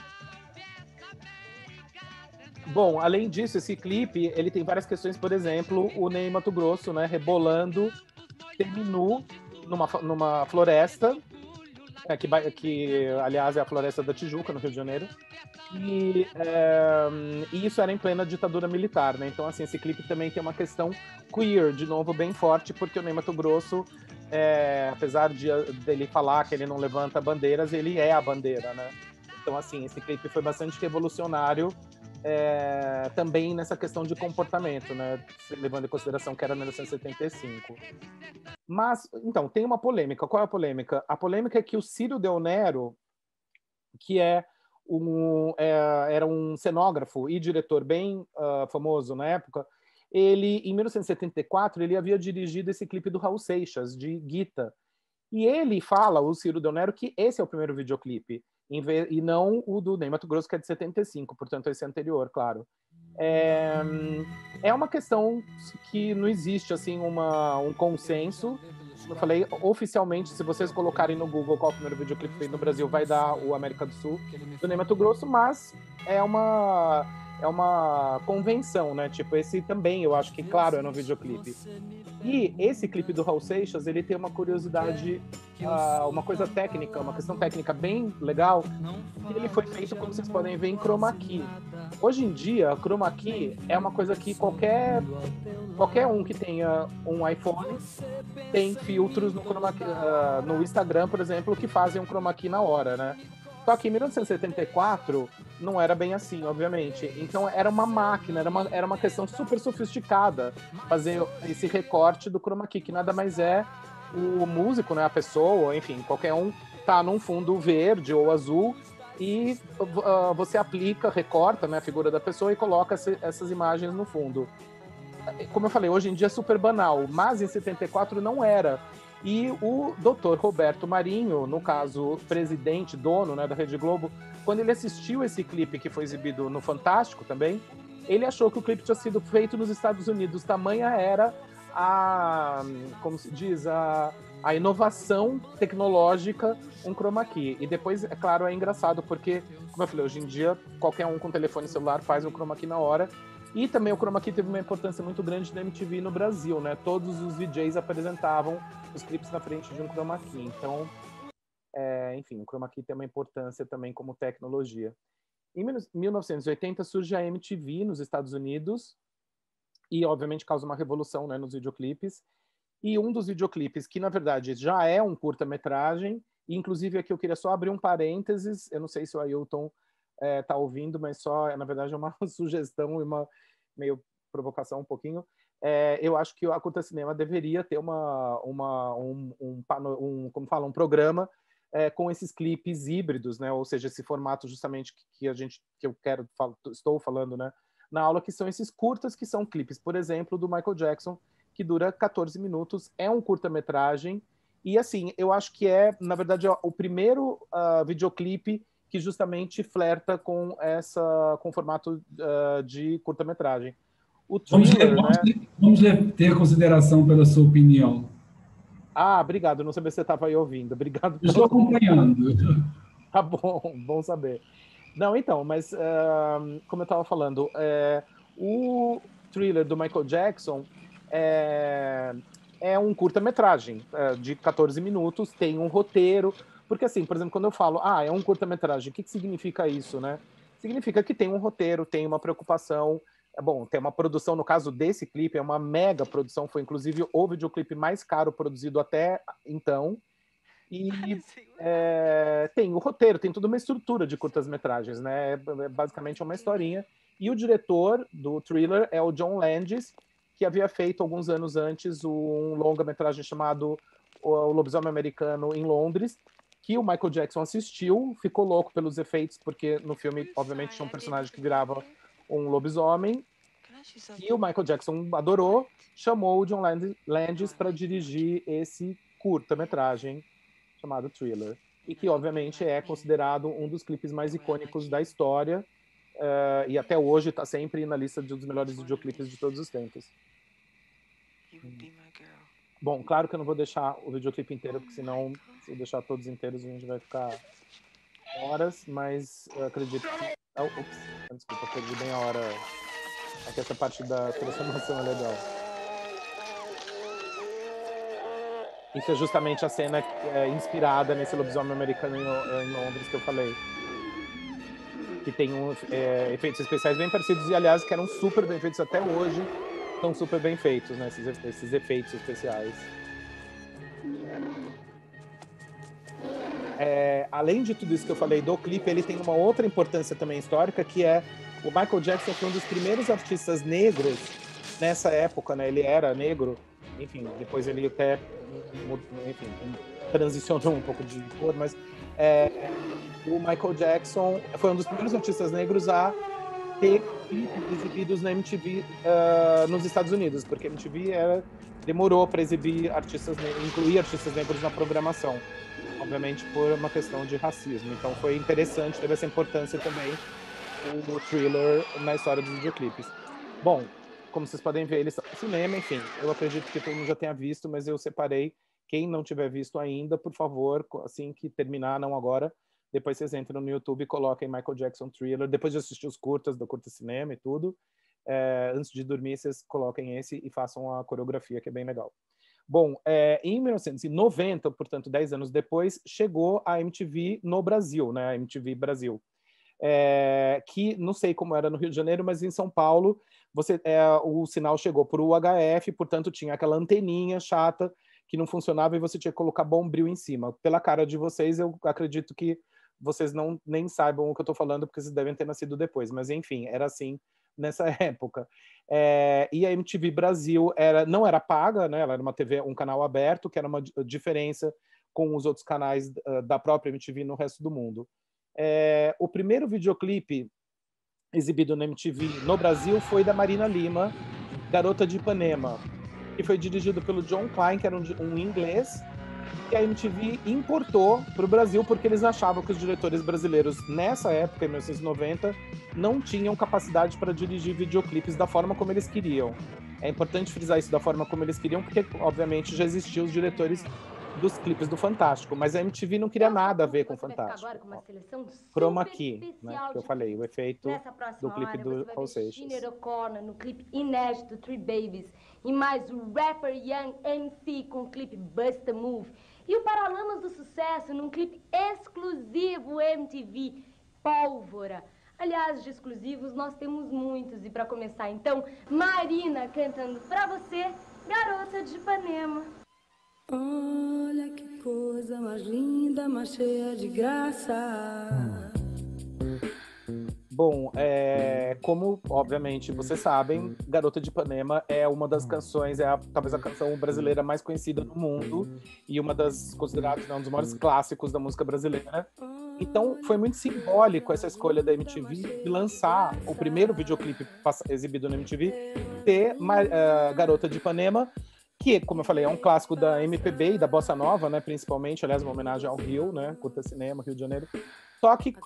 Bom, além disso, esse clipe, ele tem várias questões, por exemplo, o Ney Matogrosso, né, rebolando semi-nu numa floresta, que aliás é a Floresta da Tijuca, no Rio de Janeiro, e isso era em plena ditadura militar, né? Então, assim, esse clipe também tem uma questão queer, de novo, bem forte, porque o Ney Matogrosso, apesar dele falar que ele não levanta bandeiras, ele é a bandeira, né? Então, assim, esse clipe foi bastante revolucionário, também nessa questão de comportamento, né? Levando em consideração que era 1975. Mas, então, tem uma polêmica. Qual é a polêmica? A polêmica é que o Ciro Del Nero, que era um cenógrafo e diretor bem famoso na época, ele, em 1974, ele havia dirigido esse clipe do Raul Seixas, de Guita. E ele fala, o Ciro Del Nero, que esse é o primeiro videoclipe, e não o do Ney Matogrosso, que é de 75, portanto esse é anterior, claro. É uma questão que não existe assim um consenso. Como eu falei, oficialmente, se vocês colocarem no Google qual é o primeiro videoclipe feito no Brasil, vai dar o América do Sul, do Ney Matogrosso, mas é uma convenção, né? Tipo, esse também, eu acho que, claro, era um videoclipe. E esse clipe do Raul Seixas, ele tem uma curiosidade, uma coisa técnica, uma questão técnica bem legal, que ele foi feito, como vocês podem ver, em chroma key. Hoje em dia, chroma key é uma coisa que qualquer um que tenha um iPhone tem filtros no chroma key, no Instagram, por exemplo, que fazem um chroma key na hora, né? Só que em 1974 não era bem assim, obviamente. Então era uma máquina, era uma questão super sofisticada fazer esse recorte do chroma key, que nada mais é o músico, né, a pessoa, enfim, qualquer um tá num fundo verde ou azul e você aplica, recorta, né, a figura da pessoa e coloca essas imagens no fundo. Como eu falei, hoje em dia é super banal, mas em 74 não era. E o Dr. Roberto Marinho, no caso, presidente, dono, né, da Rede Globo, quando ele assistiu esse clipe que foi exibido no Fantástico também, ele achou que o clipe tinha sido feito nos Estados Unidos. Tamanha era como se diz, a inovação tecnológica, um chroma key. E depois, é claro, é engraçado, porque, como eu falei, hoje em dia, qualquer um com telefone celular faz um chroma key na hora. E também o chroma key teve uma importância muito grande na MTV no Brasil, né? Todos os VJs apresentavam os clipes na frente de um chroma key. Então, enfim, o chroma key tem uma importância também como tecnologia. Em 1980 surge a MTV nos Estados Unidos e, obviamente, causa uma revolução, né, nos videoclipes. E um dos videoclipes, que na verdade já é um curta-metragem, e inclusive aqui eu queria só abrir um parênteses, eu não sei se o Ailton tá ouvindo, mas só, na verdade, é uma sugestão e uma meio provocação um pouquinho. Eu acho que a Curta Cinema deveria ter como fala, um programa com esses clipes híbridos, né? Ou seja, esse formato justamente que eu estou falando, né, na aula, que são esses curtas, que são clipes, por exemplo, do Michael Jackson, que dura 14 minutos, é um curta-metragem, e assim, eu acho que na verdade, o primeiro videoclipe que justamente flerta com o formato de curta-metragem. O Thriller, vamos ter consideração pela sua opinião. Obrigado, não sabia se você estava aí ouvindo. Obrigado. Estou acompanhando. Tá bom saber. Não, então, mas como eu estava falando, o Thriller do Michael Jackson é um curta-metragem de 14 minutos, tem um roteiro. Porque, assim, por exemplo, quando eu falo, é um curta-metragem, o que significa isso, né? Significa que tem um roteiro, tem uma preocupação, Bom, tem uma produção, no caso desse clipe, é uma mega produção, foi inclusive o videoclipe mais caro produzido até então. E tem o roteiro, tem toda uma estrutura de curtas-metragens, né? Basicamente é uma historinha. E o diretor do Thriller é o John Landis, que havia feito alguns anos antes um longa-metragem chamado O Lobisomem Americano em Londres, que o Michael Jackson assistiu, ficou louco pelos efeitos, porque no filme, obviamente, tinha um personagem que virava um lobisomem, e o Michael Jackson adorou, chamou o John Landis para dirigir esse curta-metragem chamado Thriller, e que, obviamente, é considerado um dos clipes mais icônicos da história, e até hoje está sempre na lista dos melhores videoclipes de todos os tempos. Bom, claro que eu não vou deixar o videoclipe inteiro, porque senão, se eu deixar todos inteiros, a gente vai ficar horas, mas eu acredito que... desculpa, perdi bem a hora. Aqui essa parte da transformação é legal. Isso é justamente a cena inspirada nesse lobisomem americano em Londres que eu falei. Que tem efeitos especiais bem parecidos e, aliás, que eram super bem feitos até hoje. Estão super bem feitos, né? Esses efeitos especiais. Além de tudo isso que eu falei do clipe, ele tem uma outra importância também histórica, que é o Michael Jackson foi um dos primeiros artistas negros nessa época, né? Ele era negro, enfim, depois ele até, enfim, transicionou um pouco de cor, mas o Michael Jackson foi um dos primeiros artistas negros a ter clipes exibidos na MTV nos Estados Unidos, porque a MTV demorou para exibir incluir artistas negros na programação, obviamente por uma questão de racismo. Então foi interessante, teve essa importância também o Thriller na história dos videoclipes. Bom, como vocês podem ver, eles são cinema, enfim, eu acredito que todo mundo já tenha visto, mas eu separei. Quem não tiver visto ainda, por favor, assim que terminar, não agora, depois vocês entram no YouTube e coloquem Michael Jackson Thriller, depois de assistir os curtas do Curta Cinema e tudo, antes de dormir, vocês coloquem esse e façam a coreografia, que é bem legal. Bom, em 1990, portanto, 10 anos depois, chegou a MTV no Brasil, né? A MTV Brasil. Que não sei como era no Rio de Janeiro, mas em São Paulo o sinal chegou por UHF, portanto tinha aquela anteninha chata que não funcionava e você tinha que colocar bombril em cima. Pela cara de vocês, eu acredito que vocês nem saibam o que eu estou falando, porque vocês devem ter nascido depois, mas enfim, era assim nessa época. E a MTV Brasil não era paga, né? Ela era uma TV, um canal aberto, que era uma diferença com os outros canais da própria MTV no resto do mundo. O primeiro videoclipe exibido na MTV no Brasil foi da Marina Lima, Garota de Ipanema, que foi dirigido pelo John Klein, que era um inglês, que a MTV importou para o Brasil porque eles achavam que os diretores brasileiros, nessa época, em 1990, não tinham capacidade para dirigir videoclipes da forma como eles queriam. É importante frisar isso, da forma como eles queriam, porque, obviamente, já existiam os diretores dos clipes do Fantástico, mas a MTV não queria nada a ver com o Fantástico. Agora com uma seleção Chroma Key, né, que eu falei, o efeito do clipe do Paul Seixas. Sinéad O'Connor no clipe inédito Three Babies e mais o rapper Young MC com o clipe Bust a Move e o Paralamas do Sucesso num clipe exclusivo MTV Pólvora. Aliás, de exclusivos nós temos muitos e para começar então, Marina cantando pra você Garota de Ipanema. Olha que coisa mais linda, mais cheia de graça. Bom, como obviamente vocês sabem, Garota de Ipanema é uma das canções, talvez a canção brasileira mais conhecida no mundo e uma das consideradas um dos maiores clássicos da música brasileira. Então foi muito simbólico essa escolha da MTV de lançar o primeiro videoclipe exibido na MTV, ter Garota de Ipanema, que, como eu falei, é um clássico da MPB e da Bossa Nova, né, principalmente, aliás, uma homenagem ao Rio, né, Curta Cinema, Rio de Janeiro,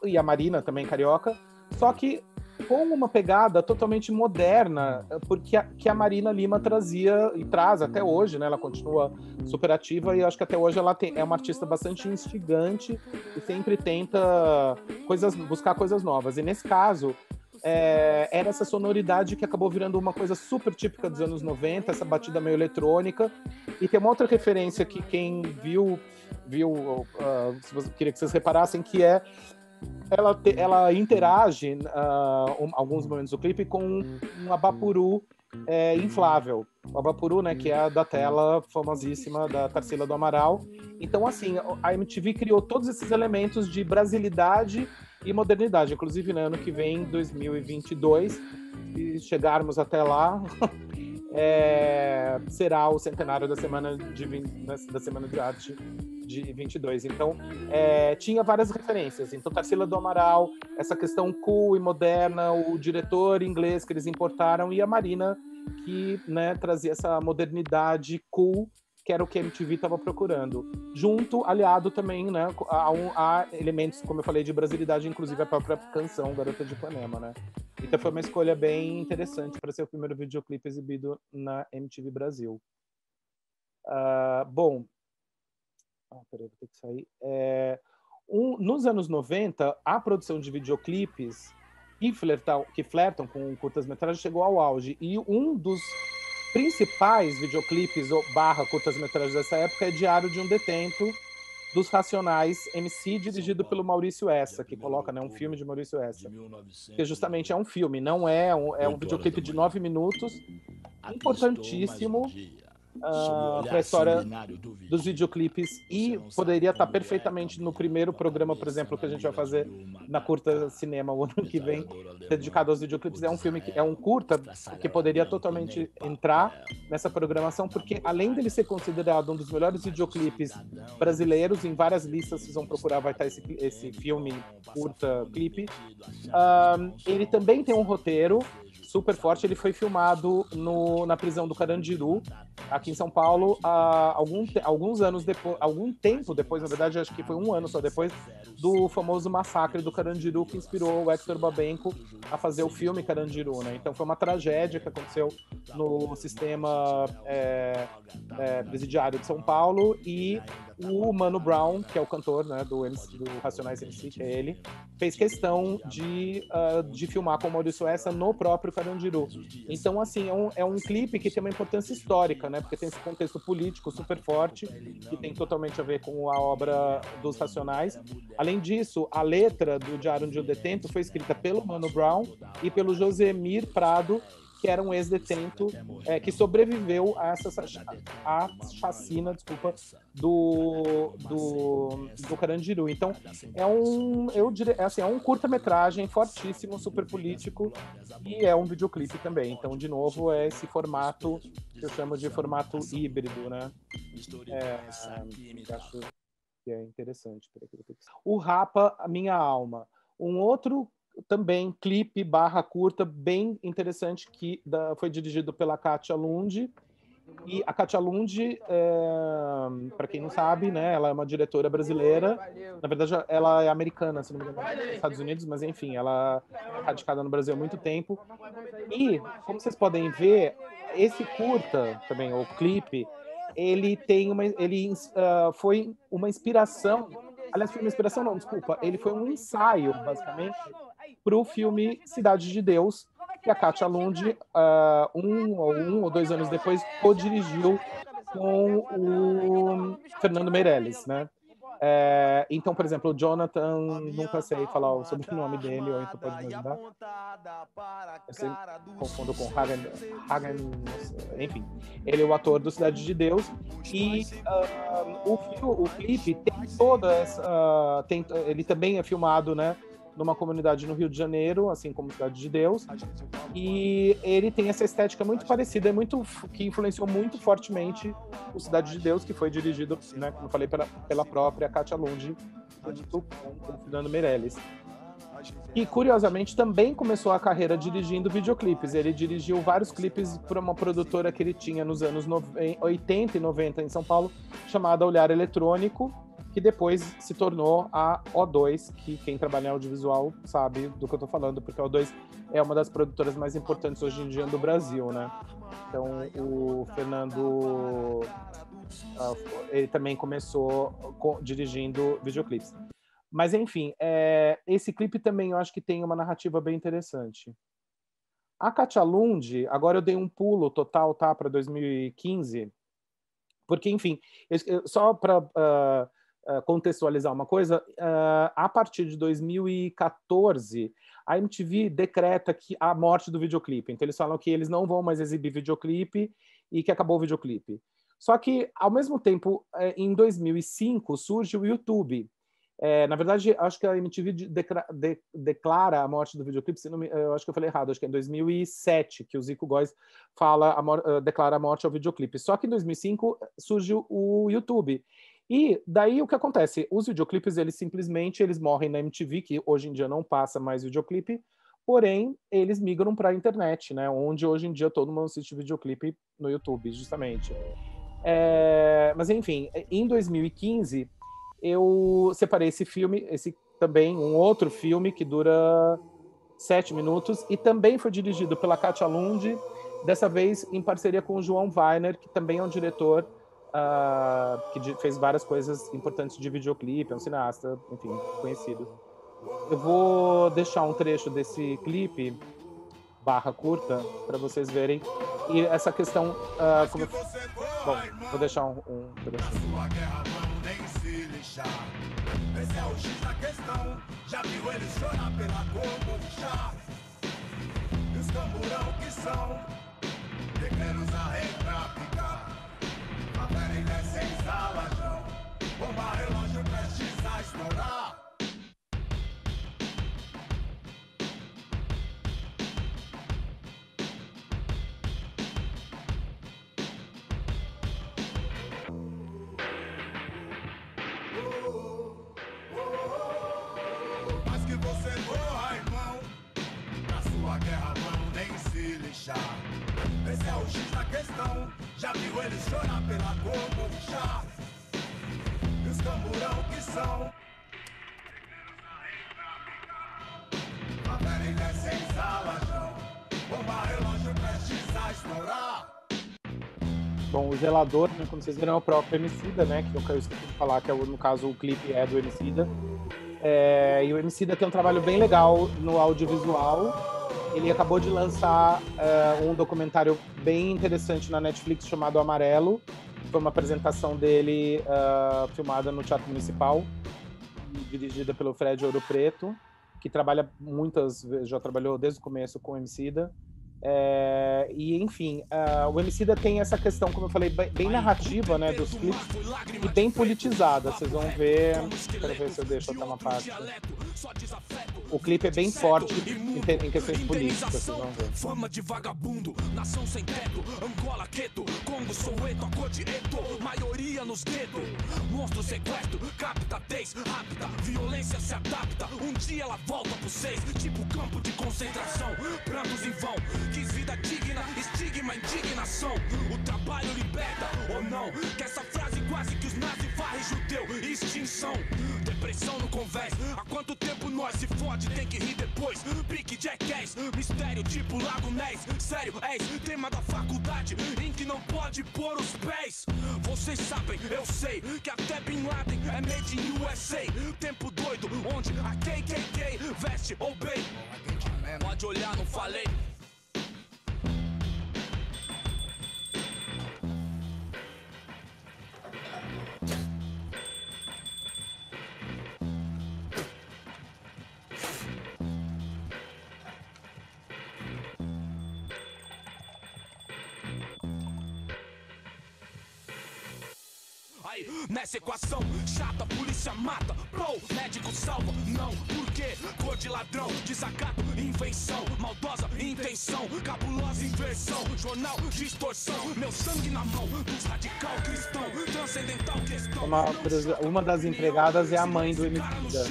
e a Marina também, carioca, só que com uma pegada totalmente moderna, porque que a Marina Lima trazia e traz até hoje, né, ela continua super ativa e eu acho que até hoje ela é uma artista bastante instigante e sempre tenta buscar coisas novas, e nesse caso era essa sonoridade que acabou virando uma coisa super típica dos anos 90, essa batida meio eletrônica. E tem uma outra referência que quem viu queria que vocês reparassem, que é ela interage alguns momentos do clipe com um Abapuru inflável. O Abapuru, né, que é a da tela famosíssima da Tarsila do Amaral. Então, assim, a MTV criou todos esses elementos de brasilidade e modernidade. Inclusive, no ano que vem, 2022, se chegarmos até lá, será o centenário da Semana de Arte de 22. Então, tinha várias referências. Então, Tarsila do Amaral, essa questão cool e moderna, o diretor inglês que eles importaram, e a Marina, que, né, trazia essa modernidade cool, que era o que a MTV estava procurando. Junto, aliado também, né, a elementos, como eu falei, de brasilidade, inclusive a própria canção Garota de Ipanema, né? Então foi uma escolha bem interessante para ser o primeiro videoclipe exibido na MTV Brasil. Bom, peraí, vou ter que sair. Nos anos 90, a produção de videoclipes que flertam com curtas-metragens chegou ao auge. E um dos principais videoclipes barra curtas-metragens dessa época é Diário de um Detento, dos Racionais MC, dirigido pelo Maurício Essa, que coloca, né, um filme de Maurício Essa. Que justamente é um filme, não é um videoclipe de 9 minutos, importantíssimo para a história dos videoclipes, e poderia estar perfeitamente no primeiro programa, por exemplo, que a gente vai fazer na Curta Cinema o ano que vem, dedicado aos videoclipes. É um filme que é um curta que poderia totalmente entrar nessa programação, porque além dele ser considerado um dos melhores videoclipes brasileiros, em várias listas, vocês vão procurar, vai estar esse filme curta clipe. Ele também tem um roteiro super forte. Ele foi filmado na prisão do Carandiru, aqui em São Paulo, alguns anos depois, algum tempo depois, na verdade, acho que foi um ano só depois, do famoso massacre do Carandiru, que inspirou o Hector Babenco a fazer o filme Carandiru, né? Então foi uma tragédia que aconteceu no sistema presidiário de São Paulo, e o Mano Brown, que é o cantor, né, do Racionais MC, que é ele, fez questão de filmar com o Maurício Essa no próprio Carandiru. Então, assim, é um clipe que tem uma importância histórica, né, porque tem esse contexto político super forte, que tem totalmente a ver com a obra dos Racionais. Além disso, a letra do Diário de um Detento foi escrita pelo Mano Brown e pelo Josemir Prado, que era um ex-detento que sobreviveu a chacina, do Carandiru. Então, é um curta-metragem fortíssimo, super político, e é um videoclipe também. Então, de novo, é esse formato que eu chamo de formato híbrido, né? Acho que é interessante. O Rapa, A Minha Alma. Um outro também clipe barra curta bem interessante, que foi dirigido pela Kátia Lund. E a Kátia Lund, para quem não sabe, né, ela é uma diretora brasileira. Na verdade, ela é americana, se não me engano, nos Estados Unidos, mas enfim, ela é radicada no Brasil há muito tempo. E, como vocês podem ver, esse curta também, o clipe, ele foi uma inspiração. Aliás, foi uma inspiração, não, desculpa. Ele foi um ensaio, basicamente, para o filme Cidade de Deus, que a Kátia Lund, um ou 2 anos depois, co-dirigiu com o Fernando Meirelles, né? Então, por exemplo, o Jonathan, nunca sei falar o sobrenome dele, ou então pode me ajudar. Eu sempre confundo com Hagen, enfim. Ele é o ator do Cidade de Deus, e o clipe tem toda essa... ele também é filmado, né, numa comunidade no Rio de Janeiro, assim como Cidade de Deus, e ele tem essa estética muito parecida, que influenciou muito fortemente o Cidade de Deus, que foi dirigido, né, como eu falei, pela própria Kátia Lund, com o Fernando Meirelles. E, curiosamente, também começou a carreira dirigindo videoclipes. Ele dirigiu vários clipes para uma produtora que ele tinha nos anos 80 e 90 em São Paulo, chamada Olhar Eletrônico, que depois se tornou a O2, que quem trabalha em audiovisual sabe do que eu tô falando, porque a O2 é uma das produtoras mais importantes hoje em dia do Brasil, né? Então, o Fernando, ele também começou dirigindo videoclipes. Mas, enfim, esse clipe também eu acho que tem uma narrativa bem interessante. A Kátia Lund, agora eu dei um pulo total, tá, para 2015, porque, enfim, só para contextualizar uma coisa, a partir de 2014, a MTV decreta que a morte do videoclipe. Então, eles falam que eles não vão mais exibir videoclipe e que acabou o videoclipe. Só que, ao mesmo tempo, em 2005, surge o YouTube. Na verdade, acho que a MTV declara a morte do videoclipe, eu acho que eu falei errado, acho que é em 2007 que o Zico Góes declara a morte ao videoclipe. Só que em 2005 surge o YouTube. E daí o que acontece? Os videoclipes, eles morrem na MTV, que hoje em dia não passa mais videoclipe, porém, eles migram para a internet, né? Onde hoje em dia todo mundo assiste videoclipe no YouTube, justamente. Mas enfim, em 2015 eu separei esse filme, também um outro filme que dura 7 minutos e também foi dirigido pela Katia Lund, dessa vez em parceria com o João Weiner, que também é um diretor que fez várias coisas importantes de videoclipe, é um cineasta, enfim, conhecido. Eu vou deixar um trecho desse clipe /curta para vocês verem. E essa questão, bom, vou deixar um pedacinho. Sua guerra, mano, nem se lixar. Esse é o X da questão. Já viu eles chorar pela cor ou chá? E os camburão que são guerreiros a rei pra picar. A pele desce em salajão. Bomba relógio prestes a estourar. Mas que você morra, irmão. Na sua guerra, mano, nem se lixar. Esse é o X da questão. Já viu eles chorar pela cor ou chá? E os camburão que são a pele desce em salajão. Bomba relógio prestes a estourar. Bom, o Zelador, né, como vocês viram, é o próprio Emicida, né? Que eu esqueci de falar, que no caso o clipe é do Emicida. E o Emicida tem um trabalho bem legal no audiovisual. Ele acabou de lançar um documentário bem interessante na Netflix chamado Amarelo. Foi uma apresentação dele filmada no Teatro Municipal, dirigida pelo Fred Ouro Preto, que já trabalhou desde o começo com o Emicida. E enfim, o Emicida tem essa questão, como eu falei, bem narrativa, né, dos clipes e bem politizada. Vocês vão ver, quero ver se eu deixo até uma parte. O clipe é bem forte em questões políticas, vocês vão ver. Fama de vagabundo, nação sem teto, Angola, Queto, Congo, Soweto, Acodieto, maioria nos guetos. Monstro sequestro, captatez, rápida, violência se adapta. Um dia ela volta pro 6, tipo campo de concentração. Prantos em vão, quis vida digna, estigma, indignação. O trabalho liberta ou não? Que essa frase quase que os nazis varrem judeu, extinção. Depressão no convés, há quanto tempo nós se fode, tem que rir depois. Pique Jackass, mistério tipo Lago Ness. Sério, tema da faculdade em que não pode pôr os pés. Vocês sabem, eu sei, que até Bin Laden é made in USA. Tempo doido, onde a KKK veste ou bem. Pode olhar, não falei. Nessa equação chata, polícia mata, médico salva, não, por quê? Cor de ladrão, desacato, invenção, maldosa intenção, cabulosa inversão, jornal, distorção, meu sangue na mão, dos radical cristão, transcendental questão. Uma das empregadas é a mãe do Emicida.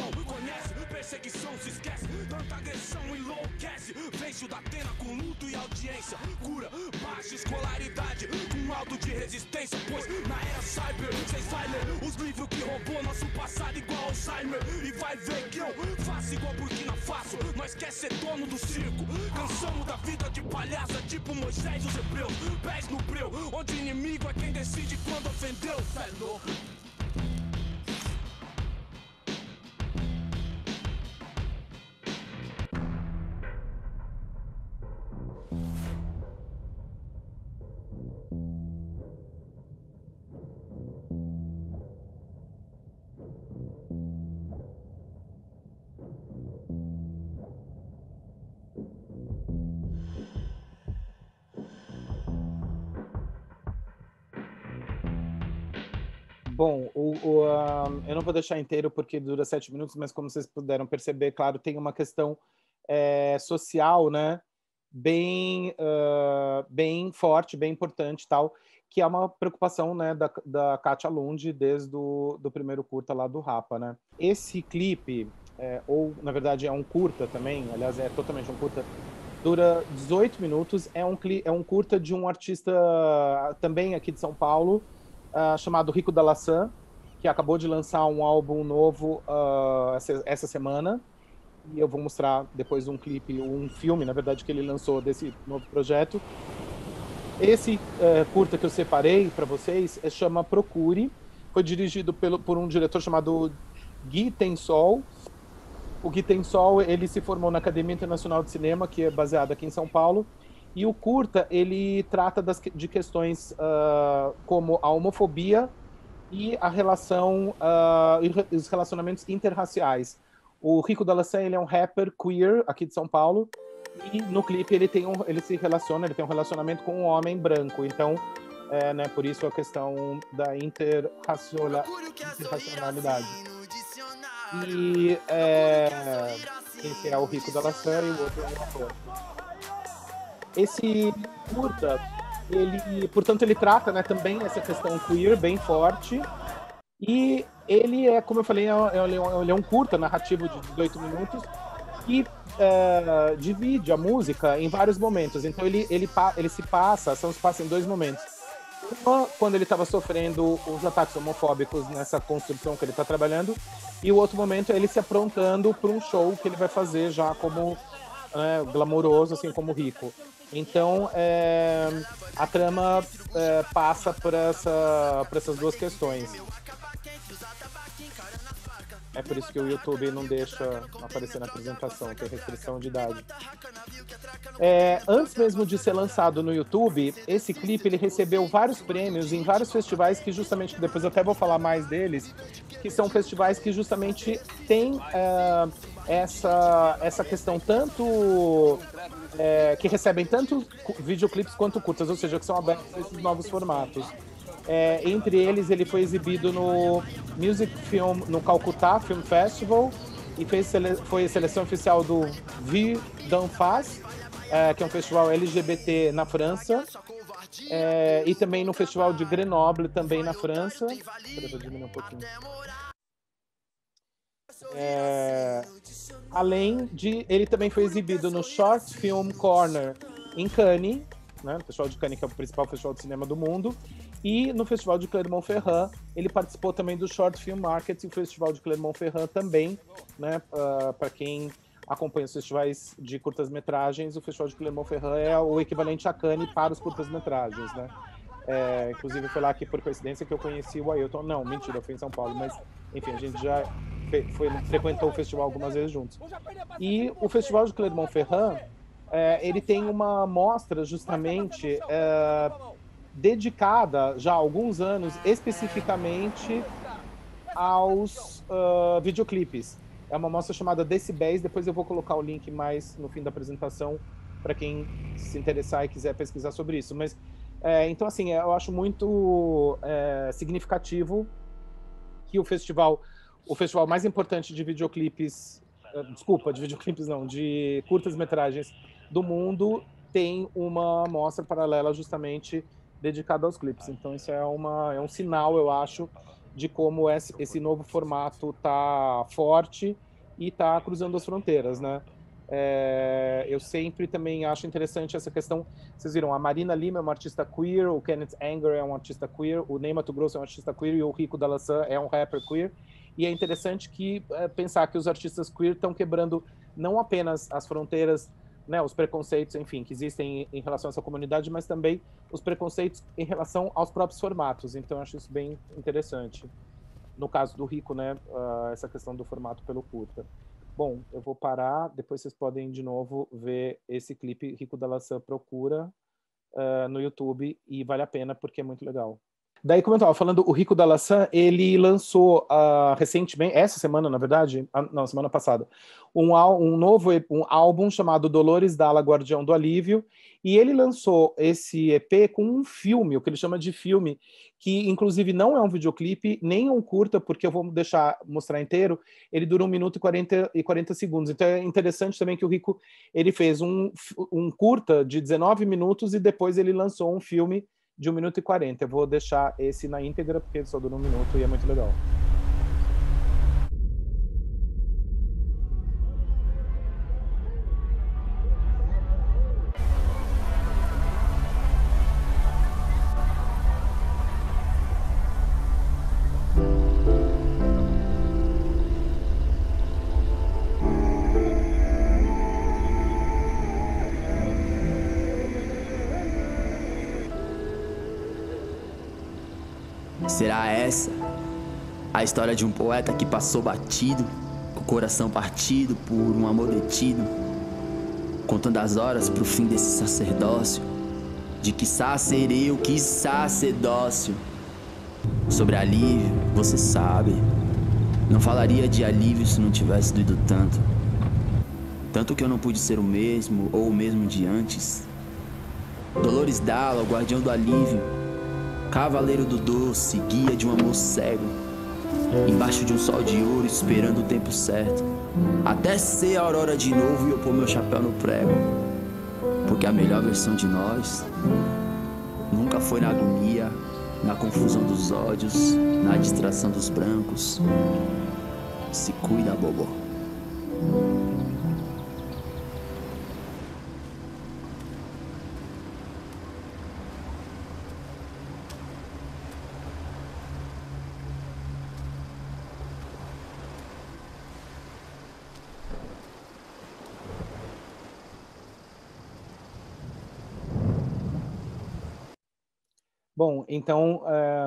Perseguição se esquece, tanta agressão enlouquece. Vence o da Atena com luto e audiência. Cura, baixa escolaridade, com alto de resistência. Pois na era cyber, cês vai ler os livros que roubou nosso passado igual Alzheimer. E vai ver que eu faço igual Burkina Faso. Nós quer ser dono do circo. Cansamos da vida de palhaça, tipo Moisés e os hebreus. Pés no breu, onde o inimigo é quem decide quando ofendeu. Cê é louco. Bom, eu não vou deixar inteiro porque dura 7 minutos, mas como vocês puderam perceber, claro, tem uma questão social, né? Bem forte, bem importante, tal, que é uma preocupação, né, da Katia Lund desde do primeiro curta lá do Rapa, né? Esse clipe, ou na verdade é um curta também, aliás é totalmente um curta, dura 18 minutos, é um curta de um artista também aqui de São Paulo, chamado Rico da Laçã, que acabou de lançar um álbum novo essa semana, e eu vou mostrar depois um clipe, um filme, na verdade, que ele lançou desse novo projeto. Esse curta que eu separei para vocês chama Procure, foi dirigido por um diretor chamado Gui Tensol. O Gui Tensol, ele se formou na Academia Internacional de Cinema, que é baseada aqui em São Paulo, e o curta, ele trata de questões como a homofobia e a relação, e os relacionamentos interraciais. O Rico da Laçã, ele é um rapper queer aqui de São Paulo, e no clipe ele tem um relacionamento com um homem branco. Então, né, por isso a questão da interracionalidade. E esse é o Rico da Laçã e o outro é o ator. Esse curta, portanto, ele trata, né, também essa questão queer bem forte. E ele como eu falei, ele é um curta narrativo de 18 minutos que divide a música em vários momentos. Então ele se passa em 2 momentos. Uma, quando ele estava sofrendo os ataques homofóbicos nessa construção que ele está trabalhando, e o outro momento é ele se aprontando para um show que ele vai fazer já como glamouroso, assim como Rico. Então a trama passa por essas 2 questões. É por isso que o YouTube não deixa aparecer na apresentação, tem restrição de idade. Antes mesmo de ser lançado no YouTube, esse clipe ele recebeu vários prêmios em vários festivais que justamente, depois eu até vou falar mais deles, que são festivais que justamente têm essa questão tanto... que recebem tanto videoclipes quanto curtas, ou seja, que são abertos a esses novos formatos. Entre eles, ele foi exibido no Music Film, no Calcutta Film Festival, e foi seleção oficial do Vie d'en Face, que é um festival LGBT na França, e também no Festival de Grenoble, também na França. Espera, vou diminuir um pouquinho. Além de... Ele também foi exibido no Short Film Corner em Cannes, né, o Festival de Cannes, que é o principal festival de cinema do mundo, e no Festival de Clermont-Ferrand. Ele participou também do Short Film Market e o Festival de Clermont-Ferrand também, né, para quem acompanha os festivais de curtas-metragens, o Festival de Clermont-Ferrand é o equivalente a Cannes para os curtas-metragens, né. Inclusive foi lá que, por coincidência, que eu conheci o Ailton. Não, mentira, eu fui em São Paulo, mas enfim, a gente já frequentou o festival algumas vezes juntos. E o Festival de Clermont-Ferrand, ele tem uma mostra justamente dedicada já há alguns anos especificamente aos videoclipes. É uma mostra chamada Decibéis, depois eu vou colocar o link mais no fim da apresentação para quem se interessar e quiser pesquisar sobre isso. Mas então, assim, eu acho muito significativo que o festival mais importante de videoclipes, de curtas-metragens do mundo, tem uma mostra paralela justamente dedicada aos clipes. Então isso é um sinal, eu acho, de como esse novo formato tá forte e tá cruzando as fronteiras, né? Eu sempre também acho interessante essa questão. Vocês viram, a Marina Lima é uma artista queer, o Kenneth Anger é um artista queer, o Ney Matogrosso é um artista queer e o Rico da Laçã é um rapper queer. E é interessante pensar que os artistas queer estão quebrando não apenas as fronteiras, né, os preconceitos, enfim, que existem em relação a essa comunidade, mas também os preconceitos em relação aos próprios formatos. Então, eu acho isso bem interessante. No caso do Rico, né, essa questão do formato pelo curta. Bom, eu vou parar, depois vocês podem de novo ver esse clipe Rico da Laçã Procura no YouTube, e vale a pena porque é muito legal. Daí, como eu estava falando, o Rico da Laçã, ele lançou recentemente, essa semana, na verdade, não, semana passada, um novo um álbum chamado Dolores Dalla, Guardião do Alívio, e ele lançou esse EP com um filme, o que ele chama de filme, que inclusive não é um videoclipe, nem um curta, porque eu vou mostrar inteiro, ele dura 1 minuto e 40 segundos. Então é interessante também que o Rico, ele fez um curta de 19 minutos e depois ele lançou um filme de 1 minuto e 40. Eu vou deixar esse na íntegra, porque ele só dura 1 minuto e é muito legal. Será essa a história de um poeta que passou batido, com o coração partido por um amor detido, contando as horas pro fim desse sacerdócio, de quiçá ser eu, quiçá ser dócil. Sobre alívio, você sabe, não falaria de alívio se não tivesse doído tanto. Tanto que eu não pude ser o mesmo, ou o mesmo de antes. Dolores Dalla, o guardião do alívio, cavaleiro do doce, guia de um amor cego, embaixo de um sol de ouro, esperando o tempo certo, até ser a aurora de novo e eu pôr meu chapéu no prego. Porque a melhor versão de nós nunca foi na agonia, na confusão dos ódios, na distração dos brancos. Se cuida, bobô. Bom, então,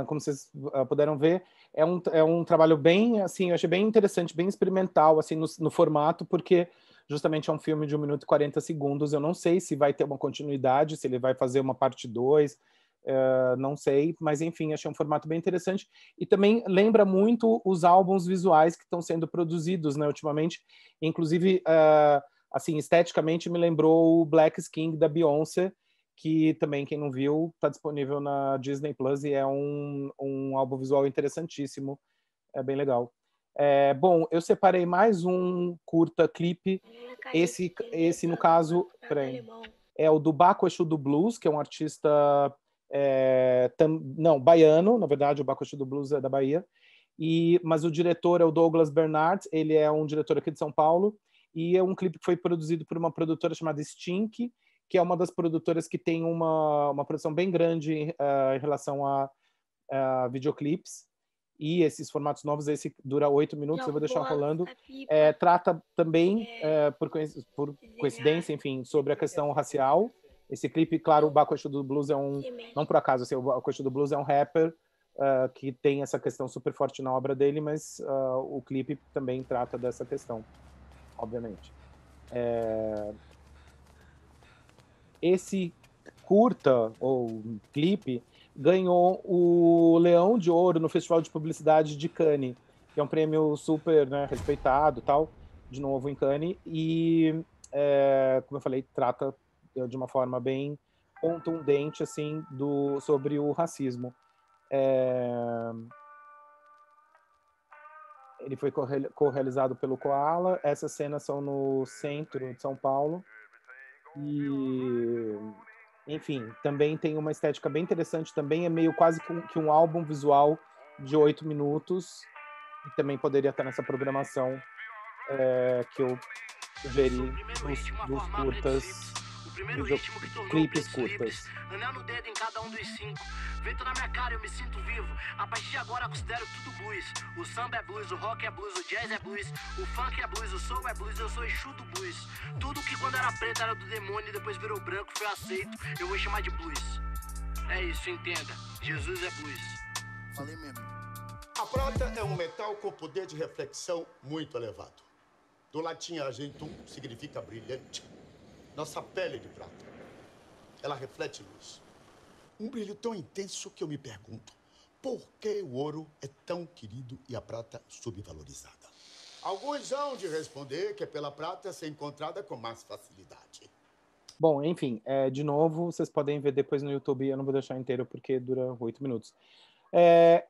como vocês puderam ver, é um trabalho bem, assim, eu achei bem interessante, bem experimental, assim, no formato, porque justamente é um filme de 1 minuto e 40 segundos. Eu não sei se vai ter uma continuidade, se ele vai fazer uma parte 2, não sei, mas enfim, achei um formato bem interessante. E também lembra muito os álbuns visuais que estão sendo produzidos, né, ultimamente. Inclusive, assim, esteticamente me lembrou o Black King da Beyoncé, que também, quem não viu, está disponível na Disney Plus e é um álbum visual interessantíssimo, é bem legal. Bom, eu separei mais um curta clipe, esse no caso, é o do Baco Exu do Blues, que é um artista baiano, na verdade o Baco Exu do Blues é da Bahia, mas o diretor é o Douglas Bernard, ele é um diretor aqui de São Paulo, e é um clipe que foi produzido por uma produtora chamada Stink, que é uma das produtoras que tem uma produção bem grande em relação a videoclipes, e esses formatos novos, esse dura 8 minutos, eu vou deixar rolando. Trata também, por coincidência, enfim, sobre a questão racial. Esse clipe, claro, o Baco Exu do Blues é não por acaso, assim, o Baco Exu do Blues é um rapper que tem essa questão super forte na obra dele, mas o clipe também trata dessa questão, obviamente. Esse curta, ou clipe, ganhou o Leão de Ouro no Festival de Publicidade de Cannes, que é um prêmio super, né, respeitado, tal, de novo em Cannes, e, como eu falei, trata de uma forma bem contundente, assim, sobre o racismo. Ele foi co-realizado pelo Koala. Essas cenas são no centro de São Paulo. E, enfim, também tem uma estética bem interessante. Também é meio quase que um álbum visual de 8 minutos. E também poderia estar nessa programação que eu sugeri dos curtas, clipes curtas. Anel no dedo em cada um dos 5. Vento na minha cara, eu me sinto vivo. A partir de agora considero tudo blues. O samba é blues, o rock é blues, o jazz é blues, o funk é blues, o soul é blues, eu sou Exu do blues. Tudo que quando era preto era do demônio e depois virou branco, foi aceito, eu vou chamar de blues. É isso, entenda. Jesus é blues. Falei mesmo. A prata é um metal com poder de reflexão muito elevado. Do latim argentum significa brilhante. Nossa pele é de prata. Ela reflete luz. Um brilho tão intenso que eu me pergunto, por que o ouro é tão querido e a prata subvalorizada? Alguns hão de responder que é pela prata ser encontrada com mais facilidade. Bom, enfim, de novo, vocês podem ver depois no YouTube, eu não vou deixar inteiro porque dura 8 minutos.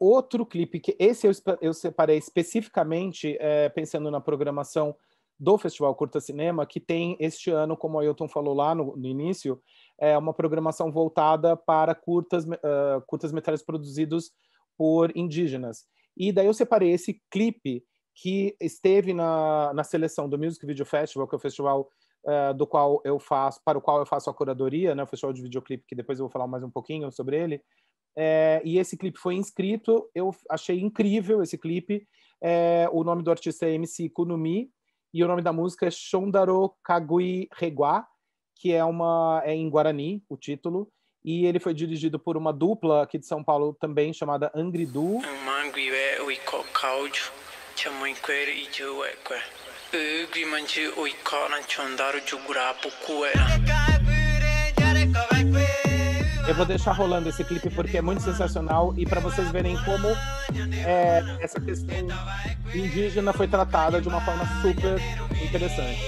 Outro clipe, que esse eu separei especificamente pensando na programação do Festival Curta Cinema, que tem este ano, como o Ailton falou lá no início, uma programação voltada para curtas-metragens produzidos por indígenas. E daí eu separei esse clipe que esteve na seleção do Music Video Festival, que é o festival para o qual eu faço a curadoria, né, o festival de videoclipe, que depois eu vou falar mais um pouquinho sobre ele. E esse clipe foi inscrito, eu achei incrível esse clipe. O nome do artista é MC Kunumi, e o nome da música é Shondaro Kagui Regua, que é em Guarani, o título, e ele foi dirigido por uma dupla aqui de São Paulo também, chamada Angridu. Eu vou deixar rolando esse clipe porque é muito sensacional e para vocês verem como essa questão indígena foi tratada de uma forma super interessante.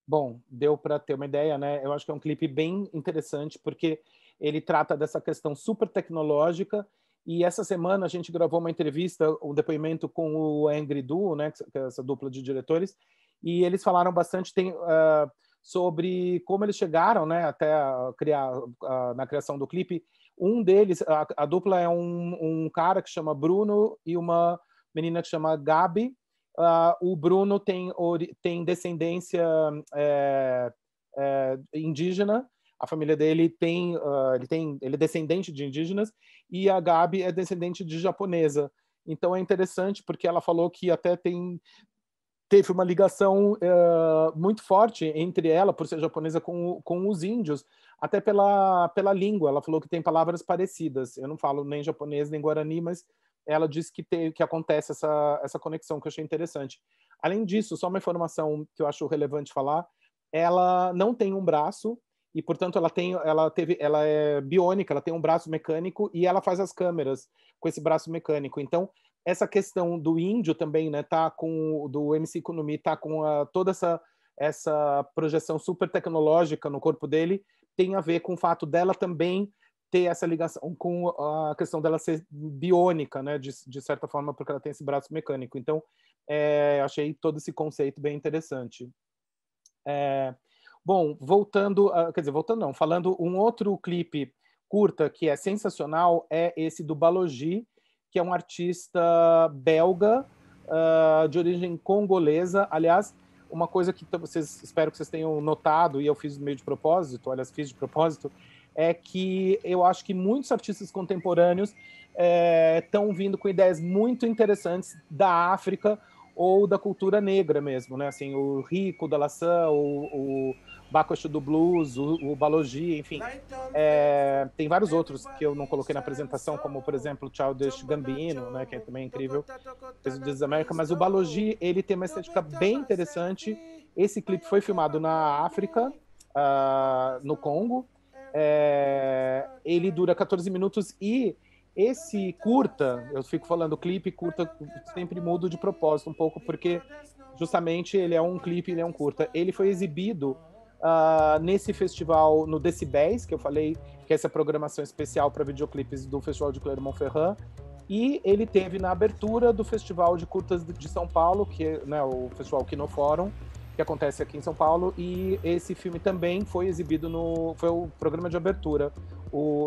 Bom, deu para ter uma ideia, né? Eu acho que é um clipe bem interessante porque ele trata dessa questão super tecnológica. E essa semana a gente gravou uma entrevista, um depoimento com o Angridu, né, que é essa dupla de diretores, e eles falaram bastante sobre como eles chegaram, né, até na criação do clipe. Um deles, a dupla é um cara que chama Bruno e uma menina que chama Gabi. O Bruno tem descendência indígena. A família dele ele é descendente de indígenas, e a Gabi é descendente de japonesa. Então é interessante porque ela falou que até teve uma ligação muito forte entre ela, por ser japonesa, com os índios, até pela língua. Ela falou que tem palavras parecidas. Eu não falo nem japonês nem guarani, mas ela disse que acontece essa conexão, que eu achei interessante. Além disso, só uma informação que eu acho relevante falar: ela não tem um braço, e, portanto, ela é biônica, ela tem um braço mecânico e ela faz as câmeras com esse braço mecânico. Então, essa questão do índio também, né, do MC Kunumi, tá com toda essa projeção super tecnológica no corpo dele, tem a ver com o fato dela também ter essa ligação com a questão dela ser biônica, né, de certa forma, porque ela tem esse braço mecânico. Então, achei todo esse conceito bem interessante. Bom, falando um outro clipe curta que é sensacional é esse do Balogi, que é um artista belga de origem congolesa. Aliás, uma coisa que espero que vocês tenham notado, e eu fiz meio de propósito, aliás, fiz de propósito, é que eu acho que muitos artistas contemporâneos estão vindo com ideias muito interessantes da África ou da cultura negra mesmo, né? Assim, o Rico da Laçã, o Baco Exu do Blues, o Balogi, enfim. Tem vários outros que eu não coloquei na apresentação, como, por exemplo, o Childish Gambino, né? Que é também incrível, fez o This is America, mas o Balogi, ele tem uma estética bem interessante. Esse clipe foi filmado na África, no Congo. Ele dura 14 minutos e esse curta, eu fico falando clipe, curta, sempre mudo de propósito um pouco, porque justamente ele é um clipe, ele é um curta. Ele foi exibido nesse festival, no Decibéis, que eu falei, que é essa programação especial para videoclipes do Festival de Clermont-Ferrand, e ele teve na abertura do Festival de Curtas de São Paulo, que é, né, o Festival Kinofórum, que acontece aqui em São Paulo, e esse filme também foi exibido foi o programa de abertura,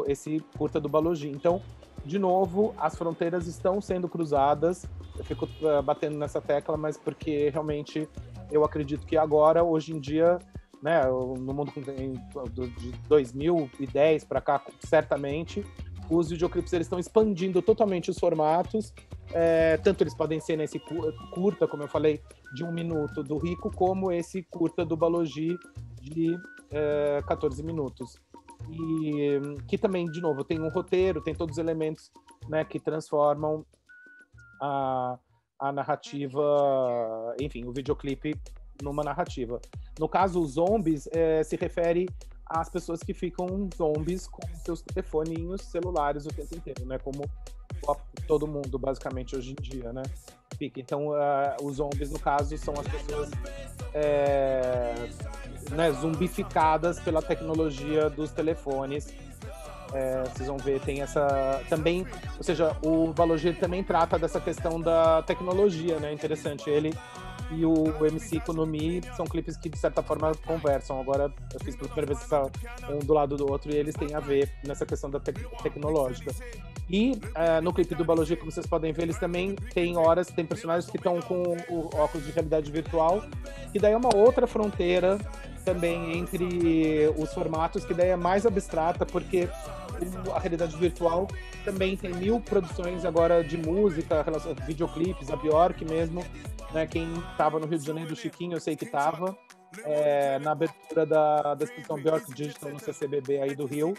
esse curta do Balogi. Então, de novo, as fronteiras estão sendo cruzadas. Eu fico batendo nessa tecla, mas porque realmente eu acredito que agora, hoje em dia, né, no mundo de 2010 para cá, certamente, os videoclipes eles estão expandindo totalmente os formatos. Tanto eles podem ser nesse curta, como eu falei, de 1 minuto do Rico, como esse curta do Balogi de 14 minutos. E que também, de novo, tem um roteiro, tem todos os elementos, né, que transformam a narrativa, enfim, o videoclipe numa narrativa. No caso, os zombies se refere às pessoas que ficam zombies com seus telefoninhos celulares o tempo inteiro, né, como todo mundo, basicamente, hoje em dia, né? Então, os zombies, no caso, são as pessoas né, zumbificadas pela tecnologia dos telefones. Vocês vão ver, tem essa também, ou seja, o Balogi também trata dessa questão da tecnologia, né? Interessante, ele e o MC Economy são clipes que, de certa forma, conversam. Agora, eu fiz pela primeira vez um do lado do outro e eles têm a ver nessa questão da tecnológica. E no clipe do Balogi, como vocês podem ver, eles também têm personagens que estão com o óculos de realidade virtual, que daí é uma outra fronteira também entre os formatos, que daí é mais abstrata, porque a realidade virtual também tem 1000 produções agora de música, videoclipes, a Bjork mesmo, né? Quem estava no Rio de Janeiro, do Chiquinho, eu sei que estava, na abertura da exposição Bjork Digital no CCBB aí do Rio,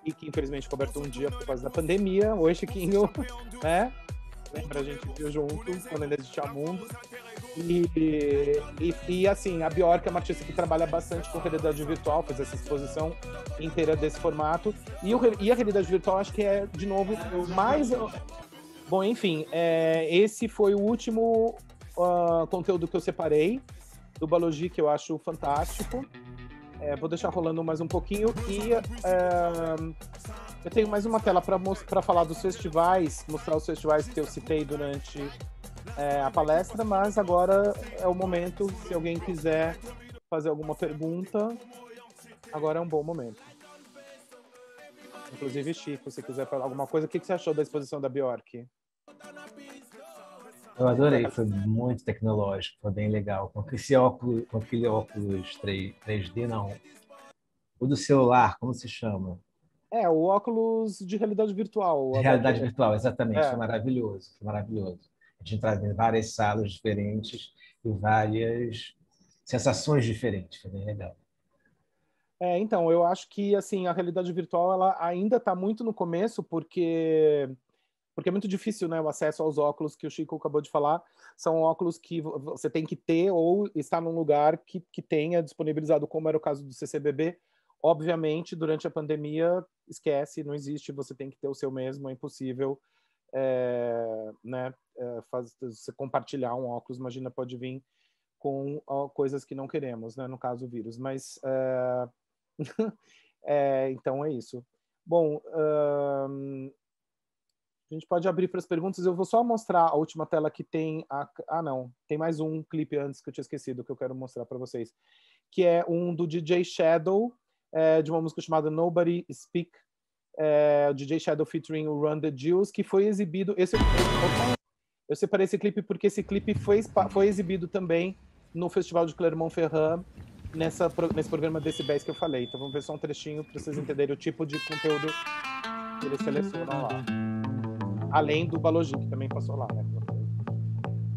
e que infelizmente ficou aberto um dia por causa da pandemia. Oi, Chiquinho, né? Lembra, a gente viu junto quando ele existia o mundo. E assim, a Bjork é uma artista que trabalha bastante com realidade virtual, fez essa exposição inteira desse formato. E a realidade virtual, acho que é, de novo, o mais... Bom, enfim, esse foi o último conteúdo que eu separei do Balogi, que eu acho fantástico. Vou deixar rolando mais um pouquinho e eu tenho mais uma tela para falar dos festivais, mostrar os festivais que eu citei durante a palestra, mas agora é o momento, se alguém quiser fazer alguma pergunta, agora é um bom momento. Inclusive, Chico, se quiser falar alguma coisa, o que você achou da exposição da Bjork? Eu adorei, foi muito tecnológico, foi bem legal. Com aquele óculos 3D, não. O do celular, como se chama? O óculos de realidade virtual. De realidade virtual, exatamente. Foi maravilhoso, foi maravilhoso. A gente entrava em várias salas diferentes e várias sensações diferentes, foi bem legal. Então, eu acho que assim, a realidade virtual ela ainda está muito no começo, porque é muito difícil, né, o acesso aos óculos que o Chico acabou de falar. São óculos que você tem que ter ou estar num lugar que tenha disponibilizado, como era o caso do CCBB. Obviamente, durante a pandemia, esquece, não existe, você tem que ter o seu mesmo, é impossível né, você compartilhar um óculos. Imagina, pode vir com coisas que não queremos, né, no caso o vírus. Mas, então é isso. Bom, a gente pode abrir para as perguntas. Eu vou só mostrar a última tela que tem... não. Tem mais um clipe antes que eu tinha esquecido, que eu quero mostrar para vocês. Que é um do DJ Shadow, de uma música chamada Nobody Speak. O DJ Shadow featuring o Run the Jewels, que foi exibido... Eu separei esse clipe porque esse clipe foi exibido também no Festival de Clermont-Ferrand, nesse programa Decibéis que eu falei. Então vamos ver só um trechinho para vocês entenderem o tipo de conteúdo que eles selecionam lá. Além do Balogi, que também passou lá, né?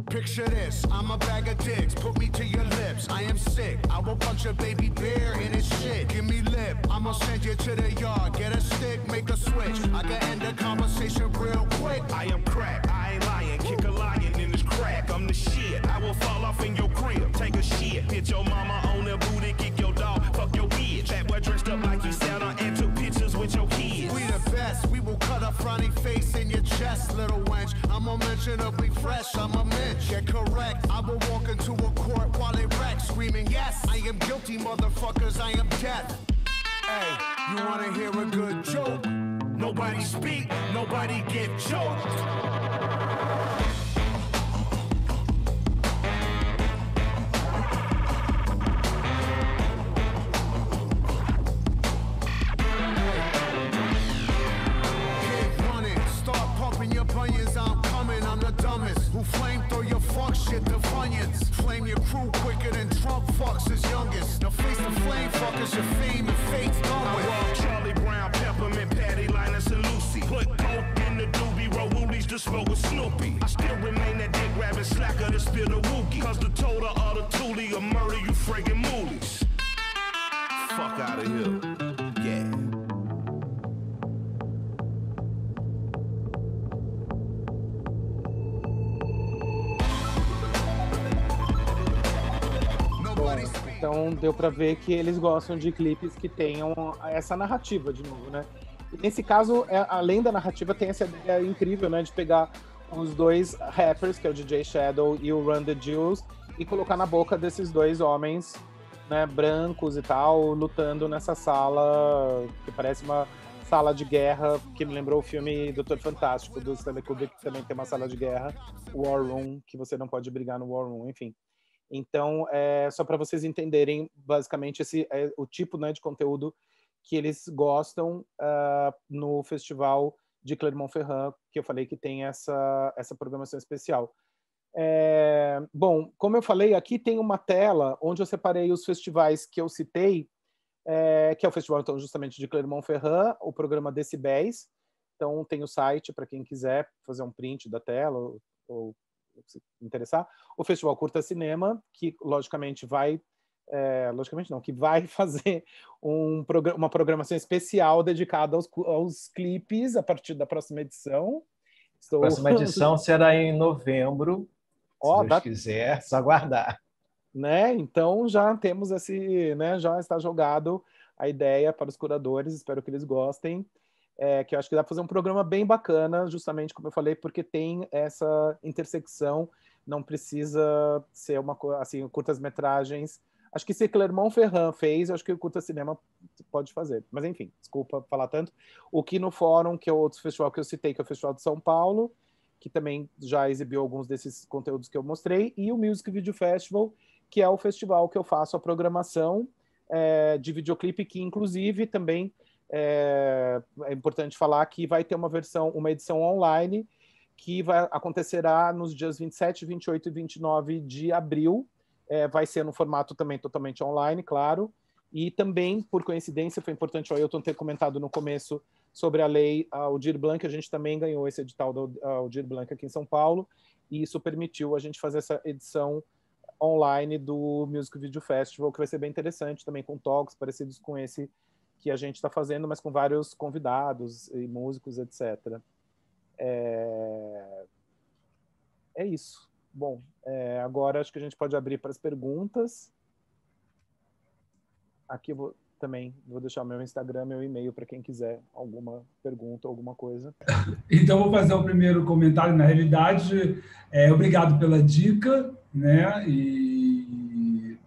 Picture this, I'm a bag of dicks, put me to your lips, I am sick, I will punch a baby bear in his shit, give me lip, I'ma send you to the yard, get a stick, make a switch, I can end the conversation real quick. I am crack, I ain't lying, kick a lion in his crack, I'm the shit, I will fall off in your crib, take a shit, hit your mama on the booty, kick your dog, fuck your bitch, that boy dressed up like you Santa and took pictures with your kids. We the best, we will cut a frowny face in your chest, little wench, I'm unmentionably fresh, I'm a mensch. Get correct, I will walk into a court while it wrecks, screaming, yes, I am guilty, motherfuckers, I am death. Hey, you wanna hear a good joke? Nobody speak, nobody get choked. Who flame throw your fuck shit to Funyuns? Flame your crew quicker than Trump fucks his youngest. Now face the flame fuckers, your fame and fate's done with. I rock Charlie Brown, Peppermint, Patty, Linus, and Lucy. Put coke in the doobie, roll woolies to smoke with Snoopy. I still remain that dick grabbing slacker to spill the wookie. Cause the total of the toolie will murder you friggin' moolies. Fuck out of here. Yeah. Então deu para ver que eles gostam de clipes que tenham essa narrativa de novo, né? E nesse caso, além da narrativa, tem essa ideia incrível, né, de pegar os dois rappers, que é o DJ Shadow e o Run the Jewels, e colocar na boca desses dois homens, né, brancos e tal, lutando nessa sala que parece uma sala de guerra, que me lembrou o filme Doutor Fantástico, do Stanley Kubrick, que também tem uma sala de guerra, War Room, que você não pode brigar no War Room, enfim. Então, só para vocês entenderem, basicamente, o tipo, né, de conteúdo que eles gostam no Festival de Clermont-Ferrand, que eu falei que tem essa programação especial. Bom, como eu falei, aqui tem uma tela onde eu separei os festivais que eu citei, que é o festival, então, justamente de Clermont-Ferrand, o programa Decibéis. Então, tem o site para quem quiser fazer um print da tela ou se interessar. O Festival Curta Cinema, que logicamente vai fazer uma programação especial dedicada aos clipes a partir da próxima edição. A próxima edição será em novembro, se Deus quiser, só aguardar. Né? Então já temos né, já está jogado a ideia para os curadores, espero que eles gostem. Que eu acho que dá para fazer um programa bem bacana, justamente como eu falei, porque tem essa intersecção, não precisa ser uma coisa assim, curtas-metragens. Acho que se Clermont-Ferrand fez, acho que o Curta Cinema pode fazer. Mas enfim, desculpa falar tanto. O Kino Fórum, que é o outro festival que eu citei, que é o Festival de São Paulo, que também já exibiu alguns desses conteúdos que eu mostrei, e o Music Video Festival, que é o festival que eu faço a programação de videoclipe, que inclusive também é importante falar que vai ter uma edição online que acontecerá nos dias 27, 28 e 29 de abril. Vai ser no formato também totalmente online, claro. E também, por coincidência, foi importante o Ailton ter comentado no começo sobre a lei Aldir Blanc. A gente também ganhou esse edital da Aldir Blanc aqui em São Paulo, e isso permitiu a gente fazer essa edição online do Music Video Festival, que vai ser bem interessante, também com talks parecidos com esse que a gente está fazendo, mas com vários convidados e músicos, etc. É isso. Bom, agora acho que a gente pode abrir para as perguntas. Aqui eu vou deixar o meu Instagram, meu e-mail para quem quiser alguma pergunta, alguma coisa. Então, vou fazer o primeiro comentário. Na realidade, obrigado pela dica, né? E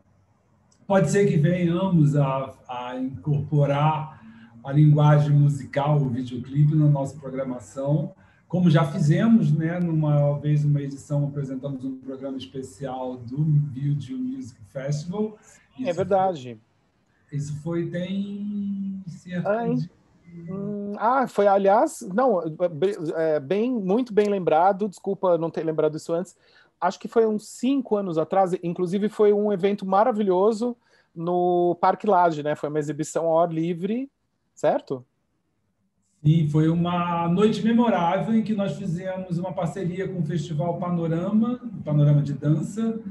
pode ser que venhamos a incorporar a linguagem musical, o videoclipe, na nossa programação, como já fizemos, né? Uma edição, apresentamos um programa especial do Video Music Festival. É verdade. Isso tem cerca de... foi, aliás, não, muito bem lembrado, desculpa não ter lembrado isso antes, acho que foi uns 5 anos atrás, inclusive foi um evento maravilhoso, no Parque Lage, né? Foi uma exibição ao ar livre, certo? Sim, foi uma noite memorável em que nós fizemos uma parceria com o Festival Panorama de Dança,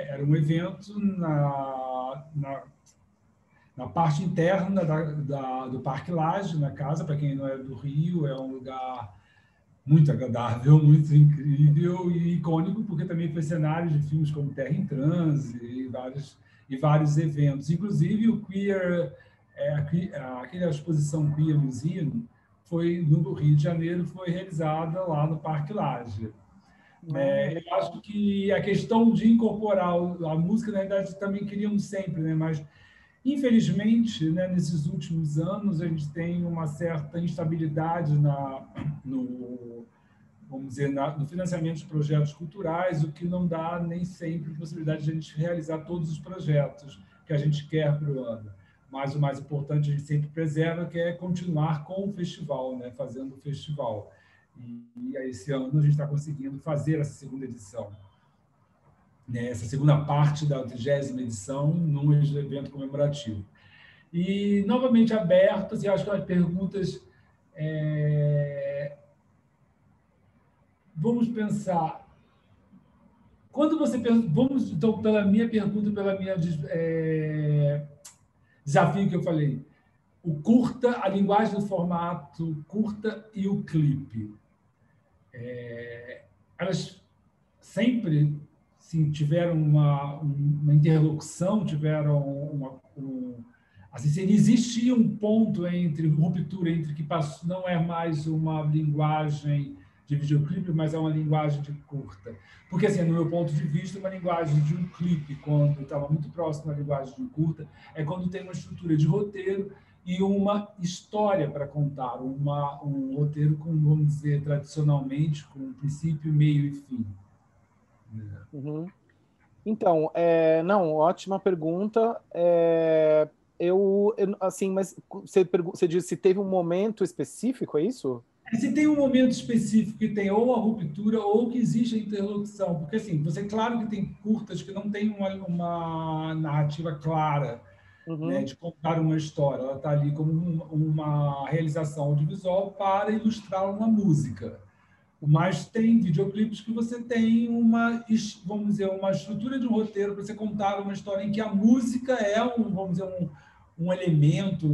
era um evento na parte interna do Parque Lage, na casa. Para quem não é do Rio, é um lugar muito agradável, muito incrível e icônico, porque também foi cenário de filmes como Terra em Transe e vários eventos. Inclusive, o aquela exposição Queer Museum foi no Rio de Janeiro, foi realizada lá no Parque Lage. Eu acho que a questão de incorporar a música, na verdade, também queríamos sempre, né? Mas, infelizmente, né, nesses últimos anos, a gente tem uma certa instabilidade vamos dizer, no financiamento de projetos culturais, o que não dá nem sempre possibilidade de a gente realizar todos os projetos que a gente quer para o ano. Mas o mais importante, a gente sempre preserva, que é continuar com o festival, né? Fazendo o festival. E esse ano a gente está conseguindo fazer essa segunda edição, né? Essa segunda parte da 30ª edição, num evento comemorativo. E, novamente, abertas, e acho que as perguntas... Vamos pensar... Quando você pensa... Vamos, então, pela minha pergunta, pela minha... desafio que eu falei, o curta, a linguagem do formato curta e o clipe. Elas sempre tiveram uma interlocução, tiveram assim, existia um ponto entre ruptura, entre que não é mais uma linguagem de videoclipe, mas é uma linguagem de curta. Porque, assim, no meu ponto de vista, uma linguagem de um clipe, quando estava muito próximo da linguagem de um curta, é quando tem uma estrutura de roteiro e uma história para contar, um roteiro com, vamos dizer, tradicionalmente, com princípio, meio e fim. Uhum. Então, não, ótima pergunta. Assim, mas você disse se teve um momento específico, é isso? Se tem um momento específico que tem ou a ruptura ou que existe a interlocução, porque, assim, claro que tem curtas que não tem uma narrativa clara, né, de contar uma história. Ela está ali como uma realização audiovisual para ilustrar uma música. Mas tem videoclipes que você tem vamos dizer, uma estrutura de um roteiro para você contar uma história em que a música é vamos dizer, um elemento,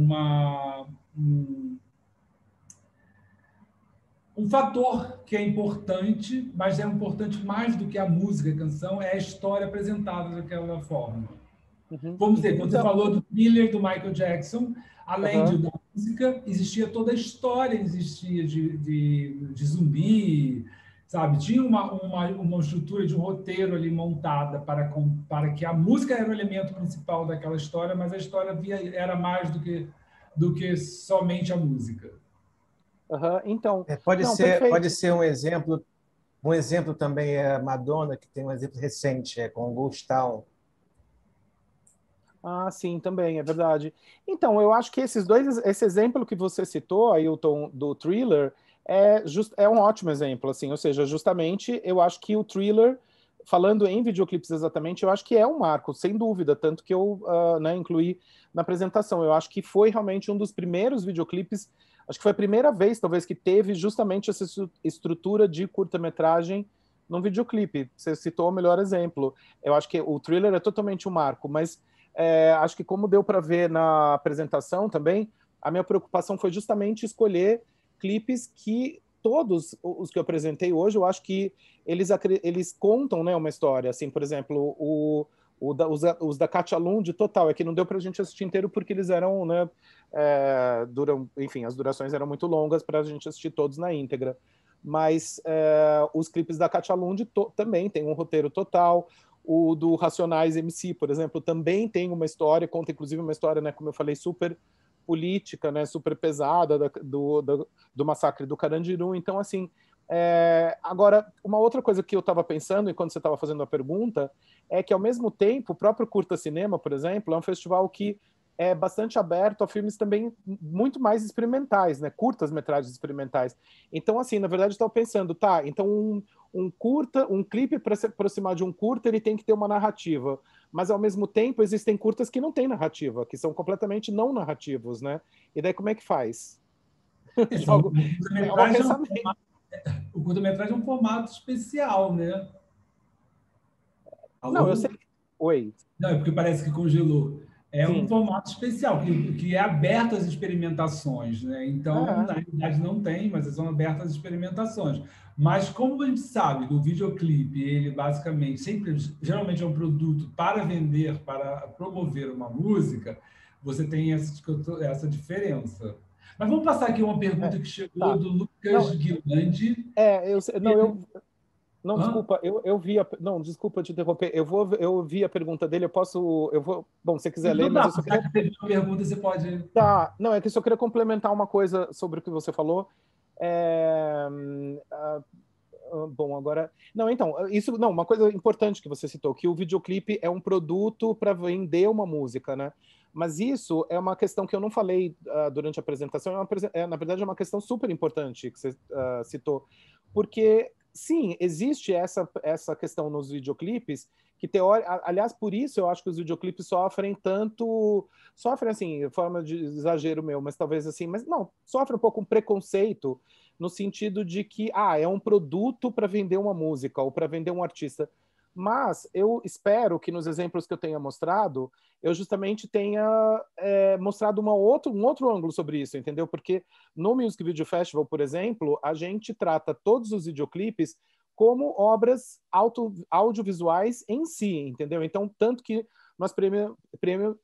um fator que é importante, mas é importante mais do que a música, a canção, é a história apresentada daquela forma. Vamos dizer, quando você falou do Thriller, do Michael Jackson, além da música, existia toda a história, existia de zumbi, sabe? Tinha uma estrutura de um roteiro ali montada para que a música era o elemento principal daquela história, mas a história era mais do que somente a música. Então, pode ser um exemplo também é Madonna, que tem um exemplo recente, com o Ghost Town. Ah, sim, também, é verdade. Então, eu acho que esse exemplo que você citou, Ailton, do Thriller, é um ótimo exemplo, assim, ou seja, justamente, eu acho que o Thriller, falando em videoclipes exatamente, eu acho que é um marco, sem dúvida, tanto que eu incluí na apresentação. Eu acho que foi realmente um dos primeiros videoclipes, acho que foi a primeira vez, talvez, que teve justamente essa estrutura de curta-metragem num videoclipe. Você citou o melhor exemplo. Eu acho que o Thriller é totalmente um marco, mas acho que, como deu para ver na apresentação também, a minha preocupação foi justamente escolher clipes que todos os que eu apresentei hoje, eu acho que eles contam, né, uma história. Assim, por exemplo, os da Katia Lund, total, é que não deu para a gente assistir inteiro porque eles eram, né, enfim, as durações eram muito longas para a gente assistir todos na íntegra. Mas os clipes da Katia Lund também tem um roteiro total. O do Racionais MC, por exemplo, também tem uma história, conta inclusive uma história, né, como eu falei, super política, né, super pesada do massacre do Carandiru. Então, assim, agora, uma outra coisa que eu estava pensando, enquanto você estava fazendo a pergunta, é que, ao mesmo tempo, o próprio Curta Cinema, por exemplo, é um festival que é bastante aberto a filmes também muito mais experimentais, né? Curtas-metragens experimentais. Então, assim, na verdade, eu estava pensando, tá, então um clipe, para se aproximar de um curta, ele tem que ter uma narrativa. Mas, ao mesmo tempo, existem curtas que não têm narrativa, que são completamente não narrativos, né? E daí, como é que faz? Jogo... O curta-metragem é um formato especial, né? Alô? Não, eu sei. Oi. Não, é porque parece que congelou. É um formato especial, que é aberto às experimentações, né? Então, na realidade, não tem, mas são abertas às experimentações. Mas, como a gente sabe, o videoclipe, ele basicamente, geralmente é um produto para vender, para promover uma música, você tem essa diferença. Mas vamos passar aqui uma pergunta que chegou do Lucas Guilherme. Desculpa, eu vi não, desculpa te interromper. Eu vi a pergunta dele, bom, se você quiser ler, mas eu só queria... teve uma pergunta, você pode... Tá, não, é que eu só queria complementar uma coisa sobre o que você falou. Bom, agora... Não, então, uma coisa importante que você citou, que o videoclipe é um produto para vender uma música, né? Mas isso é uma questão que eu não falei durante a apresentação, na verdade é uma questão super importante que você citou, porque... Sim, existe essa questão nos videoclipes, que aliás, por isso eu acho que os videoclipes sofrem assim, de forma de exagero meu, mas talvez assim, mas não, sofrem um pouco um preconceito no sentido de que, é um produto para vender uma música ou para vender um artista. Mas eu espero que nos exemplos que eu tenha mostrado, eu justamente tenha mostrado um outro ângulo sobre isso, entendeu? Porque no Music Video Festival, por exemplo, a gente trata todos os videoclipes como obras audiovisuais em si, entendeu? Então, tanto que nós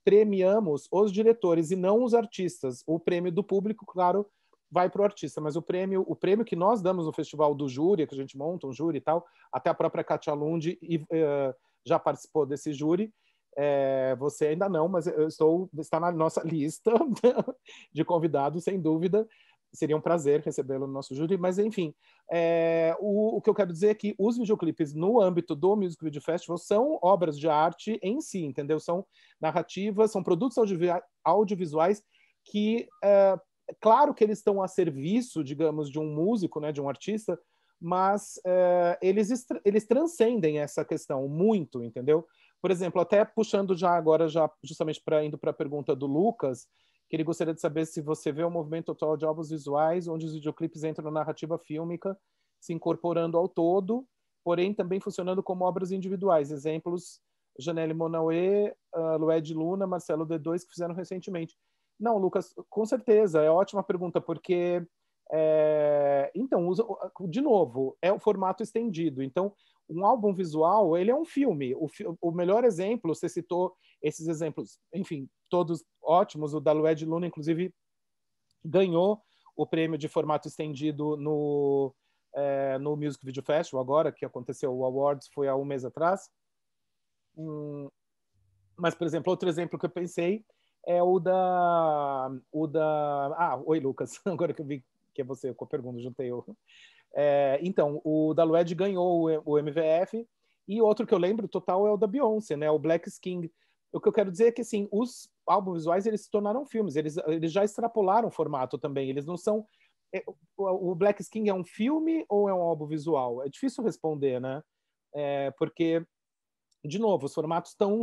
premiamos os diretores e não os artistas. O prêmio do público, claro, vai para o artista, mas o prêmio que nós damos no festival do júri, que a gente monta um júri e tal, até a própria Katia Lund já participou desse júri, você ainda não, mas está na nossa lista de convidados, sem dúvida, seria um prazer recebê-lo no nosso júri, mas enfim, o que eu quero dizer é que os videoclipes no âmbito do Music Video Festival são obras de arte em si, entendeu? São narrativas, são produtos audiovisuais que... claro que eles estão a serviço, digamos, de um músico, né, de um artista, mas eles transcendem essa questão muito, entendeu? Por exemplo, até puxando já justamente indo para a pergunta do Lucas, que ele gostaria de saber se você vê um movimento atual de álbuns visuais, onde os videoclipes entram na narrativa fílmica, se incorporando ao todo, porém também funcionando como obras individuais. Exemplos, Janelle Monáe, Lued Luna, Marcelo D2, que fizeram recentemente. Não, Lucas, com certeza, é ótima pergunta, porque, então, de novo, é o formato estendido. Então, um álbum visual, ele é um filme. O melhor exemplo, você citou esses exemplos, enfim, todos ótimos. O da Lued Luna, inclusive, ganhou o prêmio de formato estendido no Music Video Festival, agora, que aconteceu, o Awards foi há um mês atrás. Mas, por exemplo, outro exemplo que eu pensei é o da... oi, Lucas, agora que eu vi que é você com a pergunta, juntei eu. Então, o da Lued ganhou o MVF, e outro que eu lembro total é o da Beyoncé, né? O Black King. O que eu quero dizer é que, assim, os álbuns visuais, eles se tornaram filmes, eles já extrapolaram o formato também, eles não são... O Black King é um filme ou é um álbum visual? É difícil responder, né? Porque, de novo, os formatos estão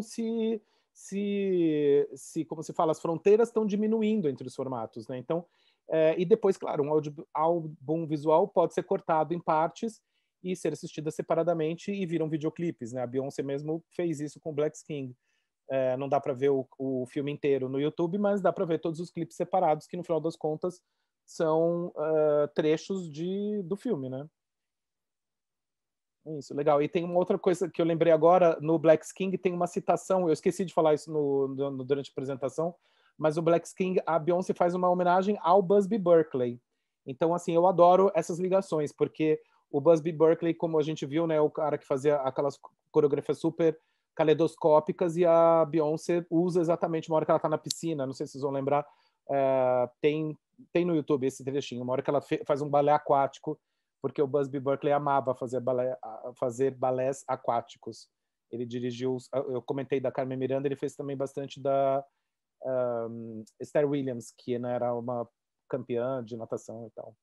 como se fala, as fronteiras estão diminuindo entre os formatos, né? Então, e depois, claro, um álbum visual pode ser cortado em partes e ser assistido separadamente e viram videoclipes, né? A Beyoncé mesmo fez isso com Black King. Não dá para ver o filme inteiro no YouTube, mas dá para ver todos os clipes separados, que no final das contas são trechos do filme, né? Isso, legal. E tem uma outra coisa que eu lembrei agora, no Black King tem uma citação, eu esqueci de falar isso durante a apresentação, mas o Black King, a Beyoncé faz uma homenagem ao Busby Berkeley. Então, assim, eu adoro essas ligações, porque o Busby Berkeley, como a gente viu, né, é o cara que fazia aquelas coreografias super caleidoscópicas, e a Beyoncé usa exatamente uma hora que ela está na piscina, não sei se vocês vão lembrar, tem no YouTube esse trechinho, uma hora que ela faz um balé aquático, porque o Busby Berkeley amava fazer balés aquáticos. Ele dirigiu, eu comentei da Carmen Miranda, ele fez também bastante da Esther Williams, que, né, era uma campeã de natação e tal.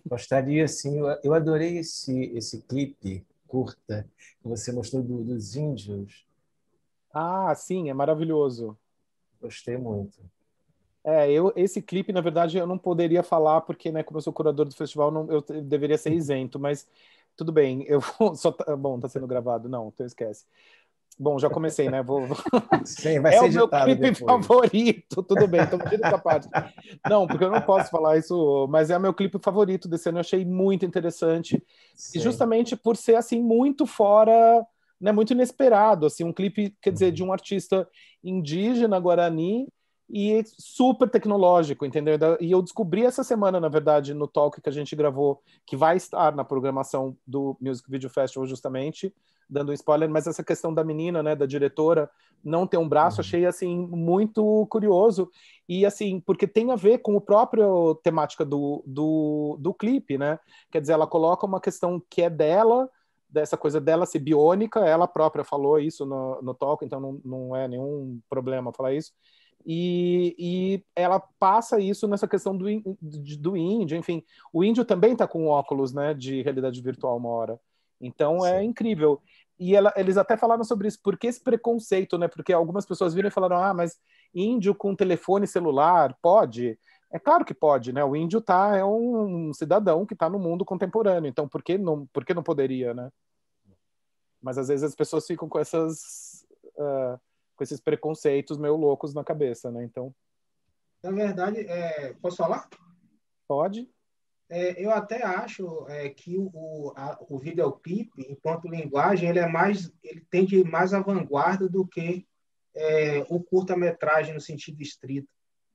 Gostaria, sim. Eu adorei esse clipe curta que você mostrou dos índios. Ah, sim, é maravilhoso. Gostei muito. Esse clipe, na verdade, eu não poderia falar, porque, né, como eu sou curador do festival, eu deveria ser isento, mas tudo bem, eu vou... Bom, tá sendo gravado? Não, então esquece. Bom, já comecei, né? Sim, vai ser o meu editado clipe depois. favorito, tudo bem, então tira essa parte. Não, porque eu não posso falar isso, mas é o meu clipe favorito desse ano, eu achei muito interessante. Sim. E justamente por ser, assim, muito fora, né, muito inesperado, assim, um clipe, quer dizer, de um artista indígena, guarani, e super tecnológico, entendeu? E eu descobri essa semana, na verdade, no talk que a gente gravou, que vai estar na programação do Music Video Festival, justamente, dando um spoiler, mas essa questão da menina, né, da diretora, não ter um braço, achei, assim, muito curioso, e, assim, porque tem a ver com o próprio temática do clipe, né? Quer dizer, ela coloca uma questão que é dela, dessa coisa dela ser biônica, ela própria falou isso no talk, então não é nenhum problema falar isso, e ela passa isso nessa questão do índio, enfim, o índio também está com óculos, né, de realidade virtual uma hora, então é incrível. E eles até falaram sobre isso, porque esse preconceito, né, porque algumas pessoas viram e falaram, mas índio com telefone celular, pode? É claro que pode, né, o índio é um cidadão que está no mundo contemporâneo, então por que não poderia, né? Mas às vezes as pessoas ficam com esses preconceitos meio loucos na cabeça, né? Então. Na verdade, posso falar? Pode. Eu até acho que o videoclipe, enquanto linguagem, ele tende mais à vanguarda do que o curta-metragem no sentido estrito,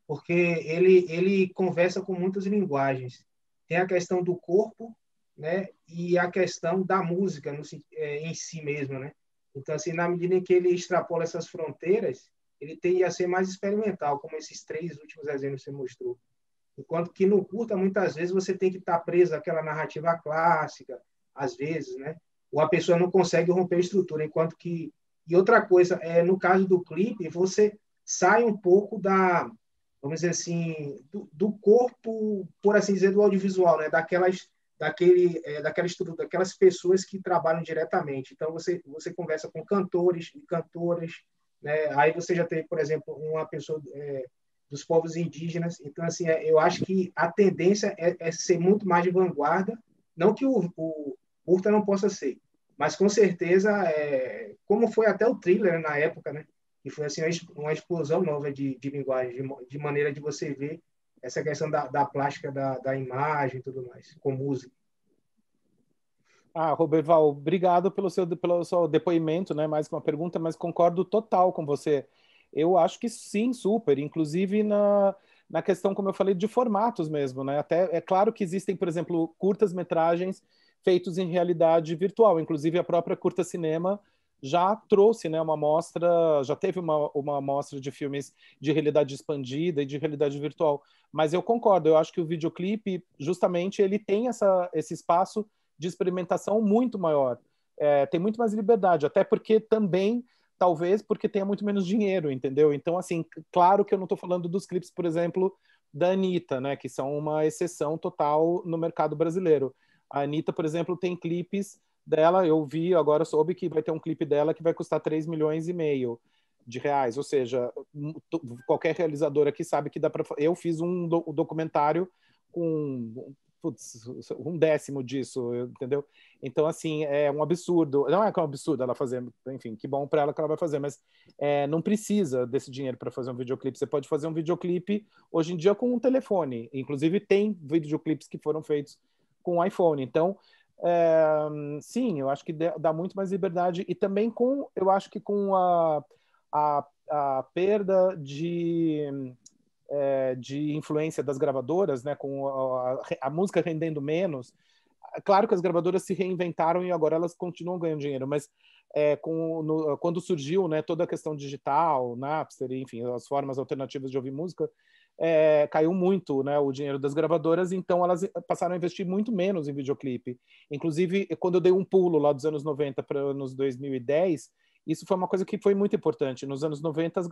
porque ele conversa com muitas linguagens. Tem a questão do corpo, né, e a questão da música em si mesmo, né? Então, assim, na medida em que ele extrapola essas fronteiras, ele tende a ser mais experimental, como esses 3 últimos exemplos que você mostrou. Enquanto que no curta, muitas vezes, você tem que estar preso àquela narrativa clássica, às vezes, né? Ou a pessoa não consegue romper a estrutura, enquanto que... E outra coisa, no caso do clipe, você sai um pouco vamos dizer assim, do corpo, por assim dizer, do audiovisual, né? Daquela estrutura, daquelas pessoas que trabalham diretamente. Então, você conversa com cantores e cantoras, né? Aí você já tem, por exemplo, uma pessoa dos povos indígenas. Então, assim, eu acho que a tendência é ser muito mais de vanguarda, não que o curta não possa ser, mas com certeza, como foi até o thriller na época, né? E foi assim uma explosão nova de linguagem, de maneira de você ver essa questão da plástica da imagem e tudo mais, com música. Roberval, obrigado pelo seu depoimento, né? Mais que uma pergunta, mas concordo total com você. Eu acho que sim, super, inclusive na questão, como eu falei, de formatos mesmo, né? Até é claro que existem, por exemplo, curtas-metragens feitos em realidade virtual, inclusive a própria Curta Cinema já trouxe, né, uma mostra, já teve uma mostra de filmes de realidade expandida e de realidade virtual. Mas eu concordo, eu acho que o videoclipe, justamente, ele tem esse espaço de experimentação muito maior. Tem muito mais liberdade, até porque também, talvez, porque tenha muito menos dinheiro, entendeu? Então, assim, claro que eu não estou falando dos clipes, por exemplo, da Anitta, né, que são uma exceção total no mercado brasileiro. A Anitta, por exemplo, tem clipes dela, eu vi, agora soube que vai ter um clipe dela que vai custar 3,5 milhões de reais, ou seja, qualquer realizador aqui sabe que dá para... Eu fiz um documentário com um décimo disso, entendeu? Então, assim, é um absurdo. Não é que é um absurdo ela fazer, enfim, que bom para ela que ela vai fazer, mas não precisa desse dinheiro para fazer um videoclipe. Você pode fazer um videoclipe hoje em dia com um telefone. Inclusive, tem videoclipes que foram feitos com iPhone. Então, sim, eu acho que dá muito mais liberdade, e também eu acho que com a perda de influência das gravadoras, né, com a música rendendo menos. Claro que as gravadoras se reinventaram e agora elas continuam ganhando dinheiro, mas quando surgiu, né, toda a questão digital, Napster, enfim, as formas alternativas de ouvir música, caiu muito, né, o dinheiro das gravadoras, então elas passaram a investir muito menos em videoclipe. Inclusive, quando eu dei um pulo lá dos anos 90 para anos 2010, isso foi uma coisa que foi muito importante. Nos anos 90,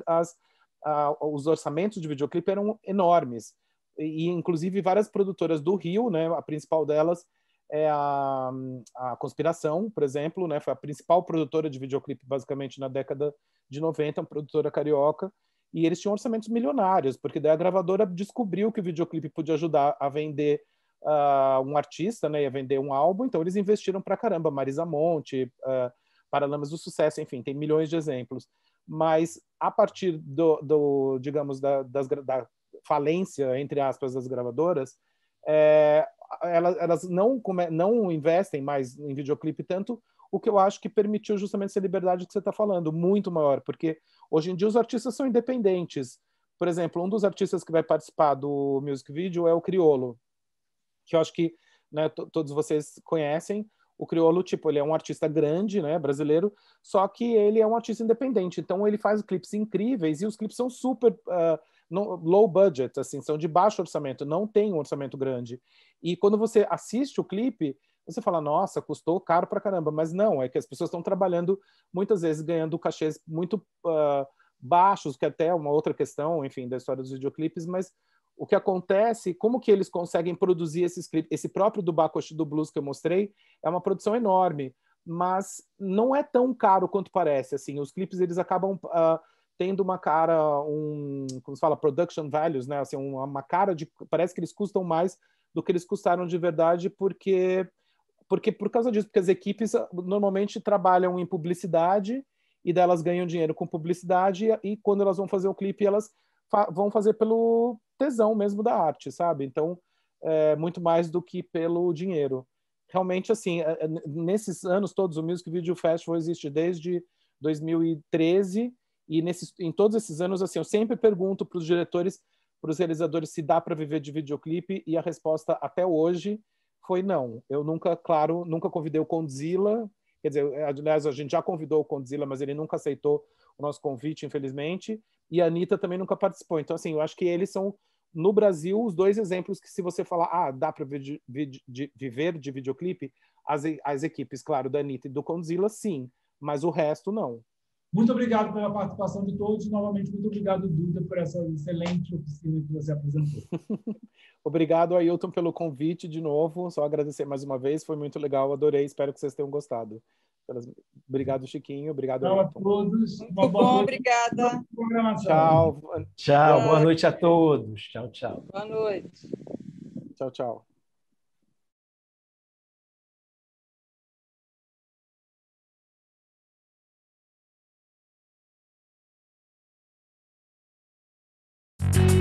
os orçamentos de videoclipe eram enormes. E inclusive várias produtoras do Rio, né, a principal delas é a Conspiração, por exemplo, né, foi a principal produtora de videoclipe basicamente na década de 90, uma produtora carioca, e eles tinham orçamentos milionários, porque daí a gravadora descobriu que o videoclipe podia ajudar a vender um artista, né, ia vender um álbum, então eles investiram pra caramba, Marisa Monte, Paralamas do Sucesso, enfim, tem milhões de exemplos. Mas a partir digamos, da falência, entre aspas, das gravadoras, elas não investem mais em videoclipe tanto, o que eu acho que permitiu justamente essa liberdade que você está falando, muito maior, porque hoje em dia os artistas são independentes. Por exemplo, um dos artistas que vai participar do music video é o Criolo, que eu acho que, né, todos vocês conhecem. O Criolo, tipo, ele é um artista grande, né, brasileiro, só que ele é um artista independente, então ele faz clipes incríveis e os clipes são super low budget, assim, são de baixo orçamento, não tem um orçamento grande. E quando você assiste o clipe, você fala, nossa, custou caro pra caramba, mas não, é que as pessoas estão trabalhando, muitas vezes ganhando cachês muito baixos, que até é uma outra questão, enfim, da história dos videoclipes, mas o que acontece, como que eles conseguem produzir esses clipes, esse próprio do Bacoche do Blues que eu mostrei, é uma produção enorme, mas não é tão caro quanto parece, assim, os clipes eles acabam tendo uma cara, como se fala, production values, né, assim, uma cara de, parece que eles custam mais do que eles custaram de verdade, porque por causa disso, porque as equipes normalmente trabalham em publicidade e delas ganham dinheiro com publicidade e quando elas vão fazer o clipe, elas vão fazer pelo tesão mesmo da arte, sabe? Então, muito mais do que pelo dinheiro. Realmente, assim, nesses anos todos, o Music Video Festival existe desde 2013 e em todos esses anos, assim, eu sempre pergunto para os diretores, para os realizadores, se dá para viver de videoclipe e a resposta até hoje foi não. Eu nunca convidei o Condzilla, quer dizer, aliás, a gente já convidou o Condzilla, mas ele nunca aceitou o nosso convite, infelizmente, e a Anitta também nunca participou. Então, assim, eu acho que eles são, no Brasil, os dois exemplos que se você falar, dá para viver de videoclipe, as equipes, claro, da Anitta e do Condzilla, sim, mas o resto, não. Muito obrigado pela participação de todos. Novamente, muito obrigado, Duda, por essa excelente oficina que você apresentou. Obrigado, Ailton, pelo convite de novo. Só agradecer mais uma vez. Foi muito legal, adorei. Espero que vocês tenham gostado. Obrigado, Chiquinho. Obrigado, Tchau Ailton. a todos. Muito bom, obrigada. Tchau. Tchau, boa noite a todos. Tchau, tchau. Boa noite. Tchau, tchau. Thank